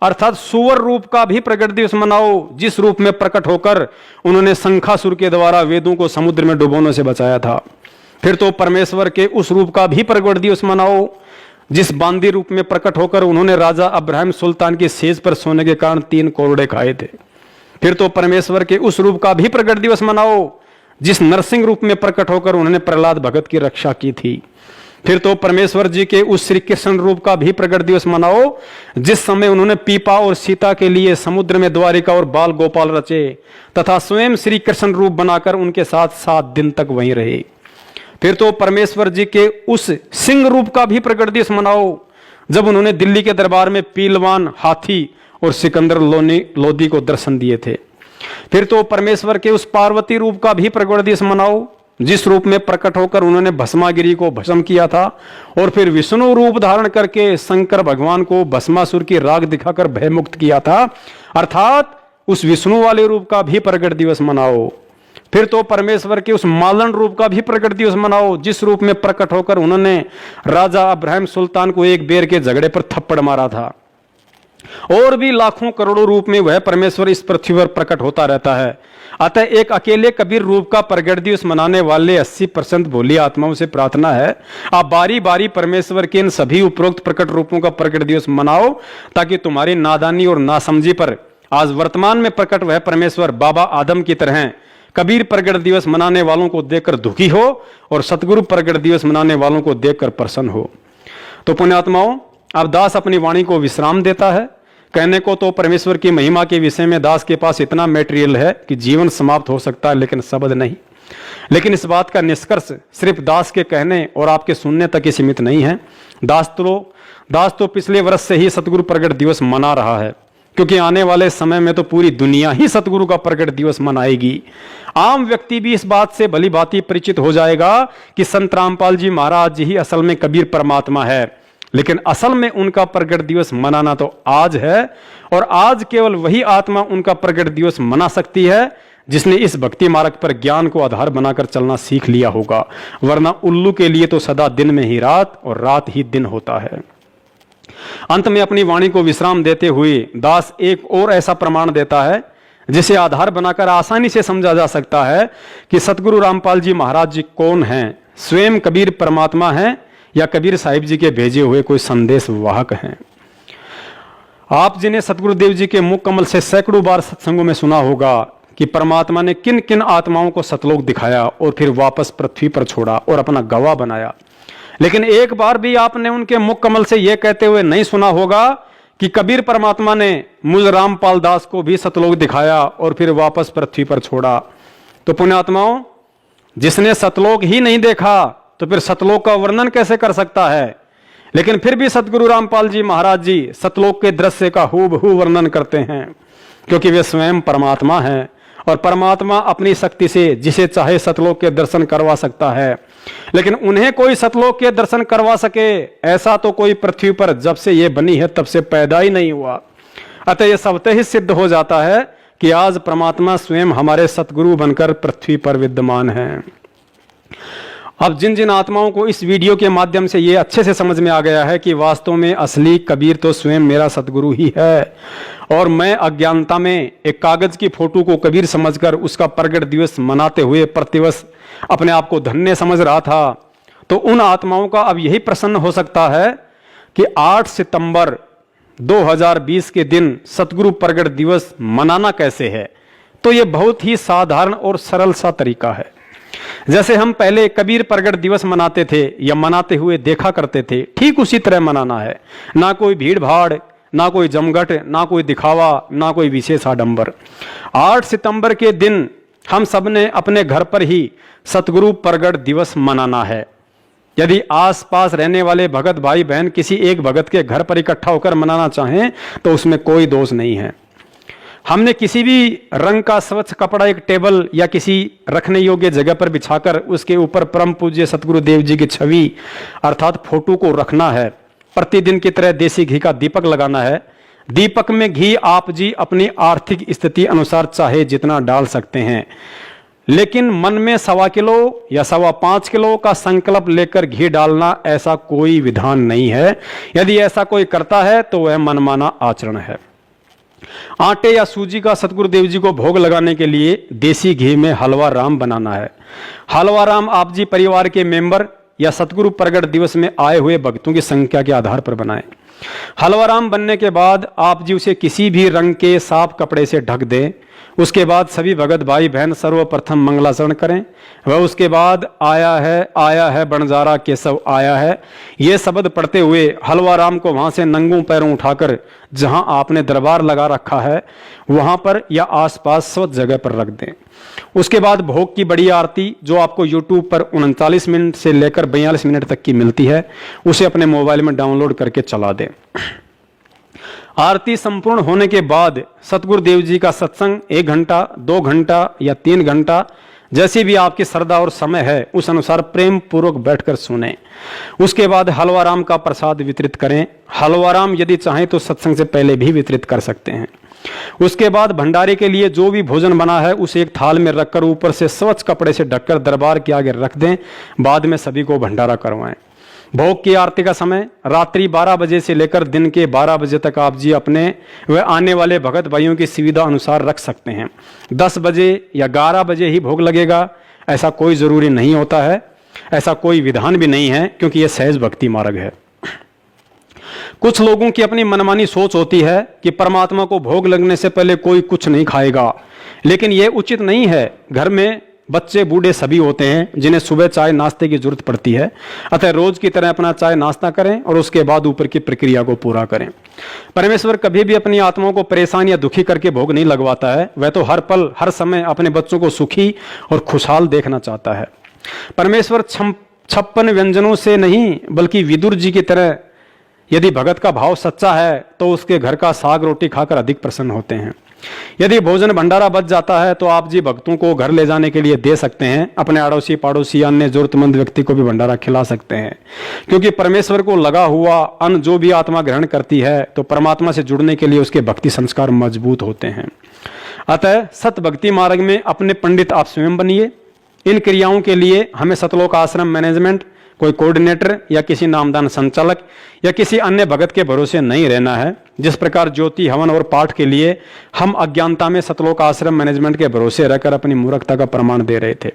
अर्थात सुवर रूप का भी प्रकट दिवस मनाओ जिस रूप में प्रकट होकर उन्होंने शंखासुर के द्वारा वेदों को समुद्र में डुबोने से बचाया था। फिर तो परमेश्वर के उस रूप का भी प्रकट दिवस मनाओ जिस बांदी रूप में प्रकट होकर उन्होंने राजा अब्राहिम सुल्तान की सेज पर सोने के कारण 3 कोरड़े खाए थे। फिर तो परमेश्वर के उस रूप का भी प्रकट दिवस मनाओ जिस नरसिंह रूप में प्रकट होकर उन्होंने प्रहलाद भगत की रक्षा की थी। फिर तो परमेश्वर जी के उस श्री कृष्ण रूप का भी प्रकट दिवस मनाओ जिस समय उन्होंने पीपा और सीता के लिए समुद्र में द्वारिका और बाल गोपाल रचे तथा स्वयं श्री कृष्ण रूप बनाकर उनके साथ 7 दिन तक वहीं रहे। फिर तो परमेश्वर जी के उस सिंह रूप का भी प्रकट दिवस मनाओ जब उन्होंने दिल्ली के दरबार में पीलवान, हाथी और सिकंदर लोदी को दर्शन दिए थे। फिर तो परमेश्वर के उस पार्वती रूप का भी प्रकट दिवस मनाओ जिस रूप में प्रकट होकर उन्होंने भस्मागिरी को भस्म किया था और फिर विष्णु रूप धारण करके शंकर भगवान को भस्मासुर की राग दिखाकर भयमुक्त किया था, अर्थात उस विष्णु वाले रूप का भी प्रकट दिवस मनाओ। फिर तो परमेश्वर के उस मालन रूप का भी प्रकट दिवस मनाओ जिस रूप में प्रकट होकर उन्होंने राजा अब्राहिम सुल्तान को एक बेर के झगड़े पर थप्पड़ मारा था। और भी लाखों करोड़ों रूप में वह परमेश्वर इस पृथ्वी पर प्रकट होता रहता है। अतः एक अकेले कबीर रूप का प्रकट दिवस मनाने वाले 80% भोली आत्माओं से प्रार्थना है आप बारी बारी परमेश्वर के इन सभी उपरोक्त प्रकट रूपों का प्रकट दिवस मनाओ ताकि तुम्हारी नादानी और नासमझी पर आज वर्तमान में प्रकट वह परमेश्वर बाबा आदम की तरह कबीर प्रकट दिवस मनाने वालों को देखकर दुखी हो और सतगुरु प्रकट दिवस मनाने वालों को देखकर प्रसन्न हो। तो पुण्यात्माओं, अब दास अपनी वाणी को विश्राम देता है। कहने को तो परमेश्वर की महिमा के विषय में दास के पास इतना मटेरियल है कि जीवन समाप्त हो सकता है, लेकिन शब्द नहीं। लेकिन इस बात का निष्कर्ष सिर्फ दास के कहने और आपके सुनने तक ही सीमित नहीं है। दास तो पिछले वर्ष से ही सतगुरु प्रकट दिवस मना रहा है, क्योंकि आने वाले समय में तो पूरी दुनिया ही सतगुरु का प्रकट दिवस मनाएगी। आम व्यक्ति भी इस बात से भली भांति परिचित हो जाएगा कि संत रामपाल जी महाराज जी ही असल में कबीर परमात्मा है, लेकिन असल में उनका प्रकट दिवस मनाना तो आज है और आज केवल वही आत्मा उनका प्रकट दिवस मना सकती है जिसने इस भक्ति मार्ग पर ज्ञान को आधार बनाकर चलना सीख लिया होगा, वरना उल्लू के लिए तो सदा दिन में ही रात और रात ही दिन होता है। अंत में अपनी वाणी को विश्राम देते हुए दास एक और ऐसा प्रमाण देता है जिसे आधार बनाकर आसानी से समझा जा सकता है कि सतगुरु रामपाल जी महाराज जी कौन हैं, स्वयं कबीर परमात्मा हैं या कबीर साहिब जी के भेजे हुए कोई संदेश वाहक हैं। आप जिन्हें सतगुरुदेव जी के मुख कमल से सैकड़ों बार सत्संगों में सुना होगा कि परमात्मा ने किन किन आत्माओं को सतलोक दिखाया और फिर वापस पृथ्वी पर छोड़ा और अपना गवाह बनाया, लेकिन एक बार भी आपने उनके मुख कमल से यह कहते हुए नहीं सुना होगा कि कबीर परमात्मा ने मुझ रामपाल दास को भी सतलोक दिखाया और फिर वापस पृथ्वी पर छोड़ा। तो पुण्यात्माओं, जिसने सतलोक ही नहीं देखा तो फिर सतलोक का वर्णन कैसे कर सकता है। लेकिन फिर भी सतगुरु रामपाल जी महाराज जी सतलोक के दृश्य का हूबहू वर्णन करते हैं, क्योंकि वे स्वयं परमात्मा हैं और परमात्मा अपनी शक्ति से जिसे चाहे सतलोक के दर्शन करवा सकता है। लेकिन उन्हें कोई सतलोक के दर्शन करवा सके ऐसा तो कोई पृथ्वी पर जब से ये बनी है तब से पैदा ही नहीं हुआ। अतः यह स्वतः ही सिद्ध हो जाता है कि आज परमात्मा स्वयं हमारे सतगुरु बनकर पृथ्वी पर विद्यमान हैं। अब जिन जिन आत्माओं को इस वीडियो के माध्यम से ये अच्छे से समझ में आ गया है कि वास्तव में असली कबीर तो स्वयं मेरा सतगुरु ही है और मैं अज्ञानता में एक कागज की फोटो को कबीर समझकर उसका प्रगट दिवस मनाते हुए प्रतिवर्ष अपने आप को धन्य समझ रहा था, तो उन आत्माओं का अब यही प्रश्न हो सकता है कि 8 सितंबर 2020 के दिन सतगुरु प्रगट दिवस मनाना कैसे है। तो ये बहुत ही साधारण और सरल सा तरीका है। जैसे हम पहले कबीर प्रगट दिवस मनाते थे या मनाते हुए देखा करते थे, ठीक उसी तरह मनाना है। ना कोई भीड़ भाड़, ना कोई जमघट, ना कोई दिखावा, ना कोई विशेष आडंबर। 8 सितंबर के दिन हम सब ने अपने घर पर ही सतगुरु प्रगट दिवस मनाना है। यदि आसपास रहने वाले भगत भाई बहन किसी एक भगत के घर पर इकट्ठा होकर मनाना चाहें तो उसमें कोई दोष नहीं है। हमने किसी भी रंग का स्वच्छ कपड़ा एक टेबल या किसी रखने योग्य जगह पर बिछाकर उसके ऊपर परम पूज्य सतगुरुदेव जी की छवि अर्थात फोटो को रखना है। प्रतिदिन की तरह देसी घी का दीपक लगाना है। दीपक में घी आप जी अपनी आर्थिक स्थिति अनुसार चाहे जितना डाल सकते हैं, लेकिन मन में 1.25 किलो या 5.25 किलो का संकल्प लेकर घी डालना ऐसा कोई विधान नहीं है। यदि ऐसा कोई करता है तो वह मनमाना आचरण है। आटे या सूजी का सतगुरुदेव जी को भोग लगाने के लिए देसी घी में हलवा राम बनाना है। हलवा राम आप जी परिवार के मेंबर या सतगुरु प्रगट दिवस में आए हुए भक्तों की संख्या के आधार पर बनाएं। हलवा राम बनने के बाद आप जी उसे किसी भी रंग के साफ कपड़े से ढक दें। उसके बाद सभी भगत भाई बहन सर्वप्रथम मंगलाचरण करें। वह उसके बाद आया है बंजारा केशव आया है, ये शब्द पढ़ते हुए हलवा राम को वहां से नंगों पैरों उठाकर जहां आपने दरबार लगा रखा है वहां पर या आसपास स्वच्छ जगह पर रख दें। उसके बाद भोग की बड़ी आरती जो आपको YouTube पर 39 मिनट से लेकर 42 मिनट तक की मिलती है, उसे अपने मोबाइल में डाउनलोड करके चला दें। आरती संपूर्ण होने के बाद सतगुरुदेव जी का सत्संग 1 घंटा, 2 घंटा या 3 घंटा जैसी भी आपकी श्रद्धा और समय है उस अनुसार प्रेम पूर्वक बैठकर सुने। उसके बाद हलवा राम का प्रसाद वितरित करें। हलवा राम यदि चाहें तो सत्संग से पहले भी वितरित कर सकते हैं। उसके बाद भंडारे के लिए जो भी भोजन बना है उसे एक थाल में रखकर ऊपर से स्वच्छ कपड़े से ढककर दरबार के आगे रख दें। बाद में सभी को भंडारा करवाएं। भोग की आरती का समय रात्रि 12 बजे से लेकर दिन के 12 बजे तक आप जी अपने व आने वाले भगत भाइयों की सुविधा अनुसार रख सकते हैं। 10 बजे या 11 बजे ही भोग लगेगा ऐसा कोई जरूरी नहीं होता है, ऐसा कोई विधान भी नहीं है, क्योंकि यह सहज भक्ति मार्ग है। कुछ लोगों की अपनी मनमानी सोच होती है कि परमात्मा को भोग लगने से पहले कोई कुछ नहीं खाएगा, लेकिन यह उचित नहीं है। घर में बच्चे बूढ़े सभी होते हैं जिन्हें सुबह चाय नाश्ते की जरूरत पड़ती है। अतः रोज की तरह अपना चाय नाश्ता करें और उसके बाद ऊपर की प्रक्रिया को पूरा करें। परमेश्वर कभी भी अपनी आत्माओं को परेशान या दुखी करके भोग नहीं लगवाता है। वह तो हर पल हर समय अपने बच्चों को सुखी और खुशहाल देखना चाहता है। परमेश्वर 56 व्यंजनों से नहीं बल्कि विदुर जी की तरह यदि भगत का भाव सच्चा है तो उसके घर का साग रोटी खाकर अधिक प्रसन्न होते हैं। यदि भोजन भंडारा बच जाता है तो आप जी भक्तों को घर ले जाने के लिए दे सकते हैं। अपने अड़ोसी पड़ोसी अन्य जरूरतमंद व्यक्ति को भी भंडारा खिला सकते हैं, क्योंकि परमेश्वर को लगा हुआ अन्न जो भी आत्मा ग्रहण करती है तो परमात्मा से जुड़ने के लिए उसके भक्ति संस्कार मजबूत होते हैं। अतः सत भक्ति मार्ग में अपने पंडित आप स्वयं बनिए। इन क्रियाओं के लिए हमें सतलोक आश्रम मैनेजमेंट कोई कोऑर्डिनेटर या किसी नामदान संचालक या किसी अन्य भगत के भरोसे नहीं रहना है। जिस प्रकार ज्योति हवन और पाठ के लिए हम अज्ञानता में सतलोक आश्रम मैनेजमेंट के भरोसे रहकर अपनी मूर्खता का प्रमाण दे रहे थे,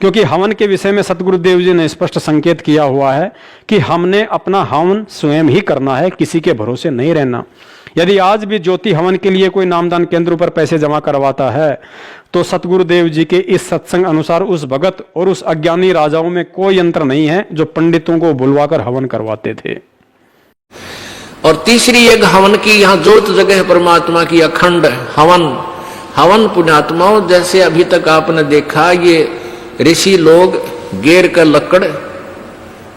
क्योंकि हवन के विषय में सतगुरुदेव जी ने स्पष्ट संकेत किया हुआ है कि हमने अपना हवन स्वयं ही करना है, किसी के भरोसे नहीं रहना। यदि आज भी ज्योति हवन के लिए कोई नामदान केंद्र पर पैसे जमा करवाता है तो सतगुरुदेव जी के इस सत्संग अनुसार उस भगत और उस अज्ञानी राजाओं में कोई अंतर नहीं है जो पंडितों को बुलवाकर हवन करवाते थे। और तीसरी एक हवन की यहाँ जोत जगह है परमात्मा की अखंड हवन। हवन पुण्यात्माओं, जैसे अभी तक आपने देखा ये ऋषि लोग गेर का लकड़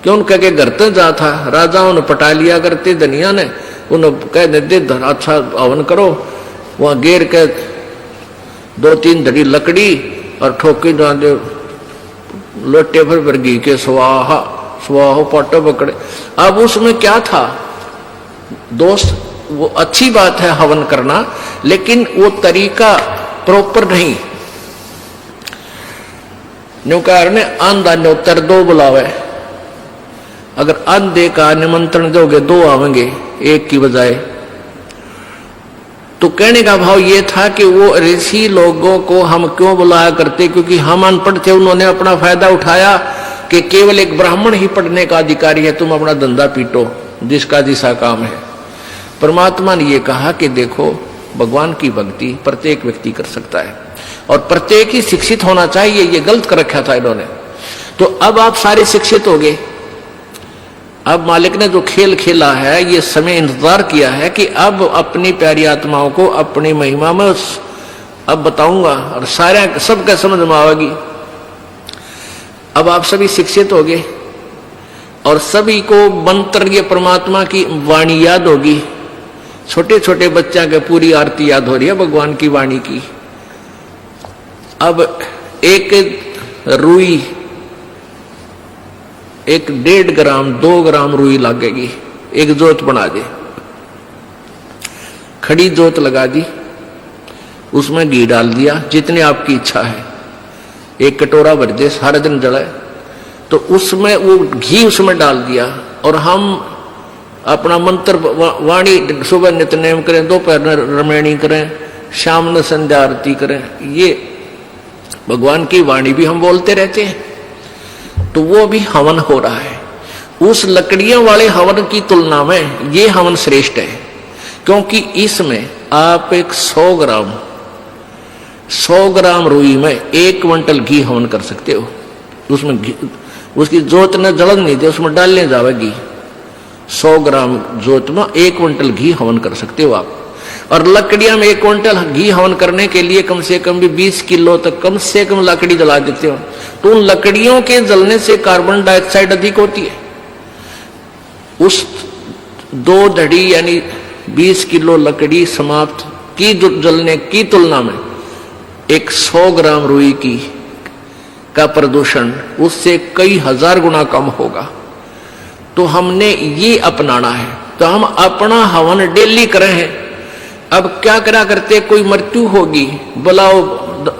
क्यों कह के घर तक जा था, राजाओं ने पटा लिया करते, धनिया ने उन्हें कह देते अच्छा हवन करो, वहां गेर के 2-3 धड़ी लकड़ी और ठोके दे लोटे भर घी के स्वाहा स्वाहो पाटो पकड़े। अब उसमें क्या था दोस्त, वो अच्छी बात है हवन करना, लेकिन वो तरीका प्रॉपर नहीं। न्यूकार ने आंधा न्योतर 2 बुलावे, अगर अंधे का निमंत्रण दोगे 2 आवेंगे एक की बजाय। तो कहने का भाव ये था कि वो ऋषि लोगों को हम क्यों बुलाया करते, क्योंकि हम अनपढ़ थे, उन्होंने अपना फायदा उठाया कि केवल एक ब्राह्मण ही पढ़ने का अधिकारी है, तुम अपना धंधा पीटो जिसका जिसा काम है। परमात्मा ने ये कहा कि देखो भगवान की भक्ति प्रत्येक व्यक्ति कर सकता है और प्रत्येक ही शिक्षित होना चाहिए, ये गलत कर रखा था इन्होंने। तो अब आप सारे शिक्षित हो गए। अब मालिक ने जो खेल खेला है, ये समय इंतजार किया है कि अब अपनी प्यारी आत्माओं को अपनी महिमा में अब बताऊंगा और सारे सबका समझ में आवेगी। अब आप सभी शिक्षित हो गए और सभी को मंत्र ये परमात्मा की वाणी याद होगी। छोटे छोटे बच्चा के पूरी आरती याद हो रही है भगवान की वाणी की। अब एक रुई, एक 1.5 ग्राम 2 ग्राम रुई लगेगी, एक जोत बना दे, खड़ी जोत लगा दी, उसमें घी डाल दिया जितने आपकी इच्छा है, 1 कटोरा भर दे, सारा दिन जलाए। तो उसमें वो घी उसमें डाल दिया और हम अपना मंत्र वाणी सुबह नित्यनेम करें, दोपहर में रमैणी करें, शाम में संध्या आरती करें, ये भगवान की वाणी भी हम बोलते रहते हैं। तो वो भी हवन हो रहा है। उस लकड़ियों वाले हवन की तुलना में ये हवन श्रेष्ठ है, क्योंकि इसमें आप एक 100 ग्राम रुई में 1 क्विंटल घी हवन कर सकते हो। उसमें उसकी जोत न जलन नहीं दे, उसमें डालने जावेगी। 100 ग्राम जोत में 1 क्विंटल घी हवन कर सकते हो आप। और लकड़ियां में 1 क्विंटल घी हवन करने के लिए कम से कम भी 20 किलो तक कम से कम लकड़ी जला देते हो। तो उन लकड़ियों के जलने से कार्बन डाइऑक्साइड अधिक होती है। उस 2 धड़ी यानी 20 किलो लकड़ी समाप्त की जलने की तुलना में एक 100 ग्राम रुई की का प्रदूषण उससे कई हजार गुना कम होगा। तो हमने ये अपनाना है। तो हम अपना हवन डेली करें हैं। अब क्या करा करते, कोई मृत्यु होगी, बुलाओ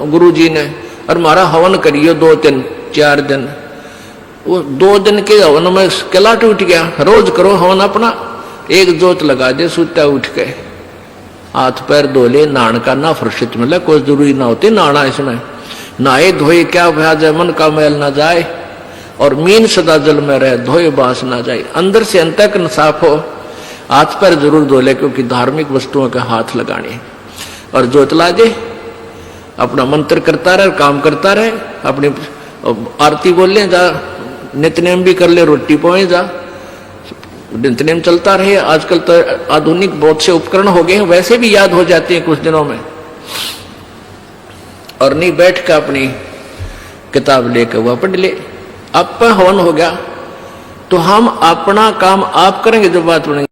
गुरुजी ने और हमारा हवन करियो 2 दिन 4 दिन। वो 2 दिन के हवन में किला टूट गया। रोज करो हवन अपना, एक जोत लगा दे, सुता उठ के हाथ पैर धो ले, नहान का ना फुर्सत मिले, कोई जरूरी ना होती नहाना। इसमें नहाए धोए क्या भ्याज है, मन का मैल ना जाए और मीन सदा जल में रहे, धोए बास ना जाए। अंदर से अंत तक साफ हो, हाथ पैर जरूर धो ले, क्योंकि धार्मिक वस्तुओं का हाथ लगाने। और जोत ला दे, अपना मंत्र करता रहे, काम करता रहे, अपनी आरती बोल ले, जा नित्यनेम भी कर ले, रोटी पोए जा, नित्यनेम चलता रहे। आजकल तो आधुनिक बहुत से उपकरण हो गए हैं, वैसे भी याद हो जाते हैं कुछ दिनों में। और नहीं बैठ कर अपनी किताब लेकर वह पढ़ ले। अब हवन हो गया तो हम अपना काम आप करेंगे, जो बात बनेगी।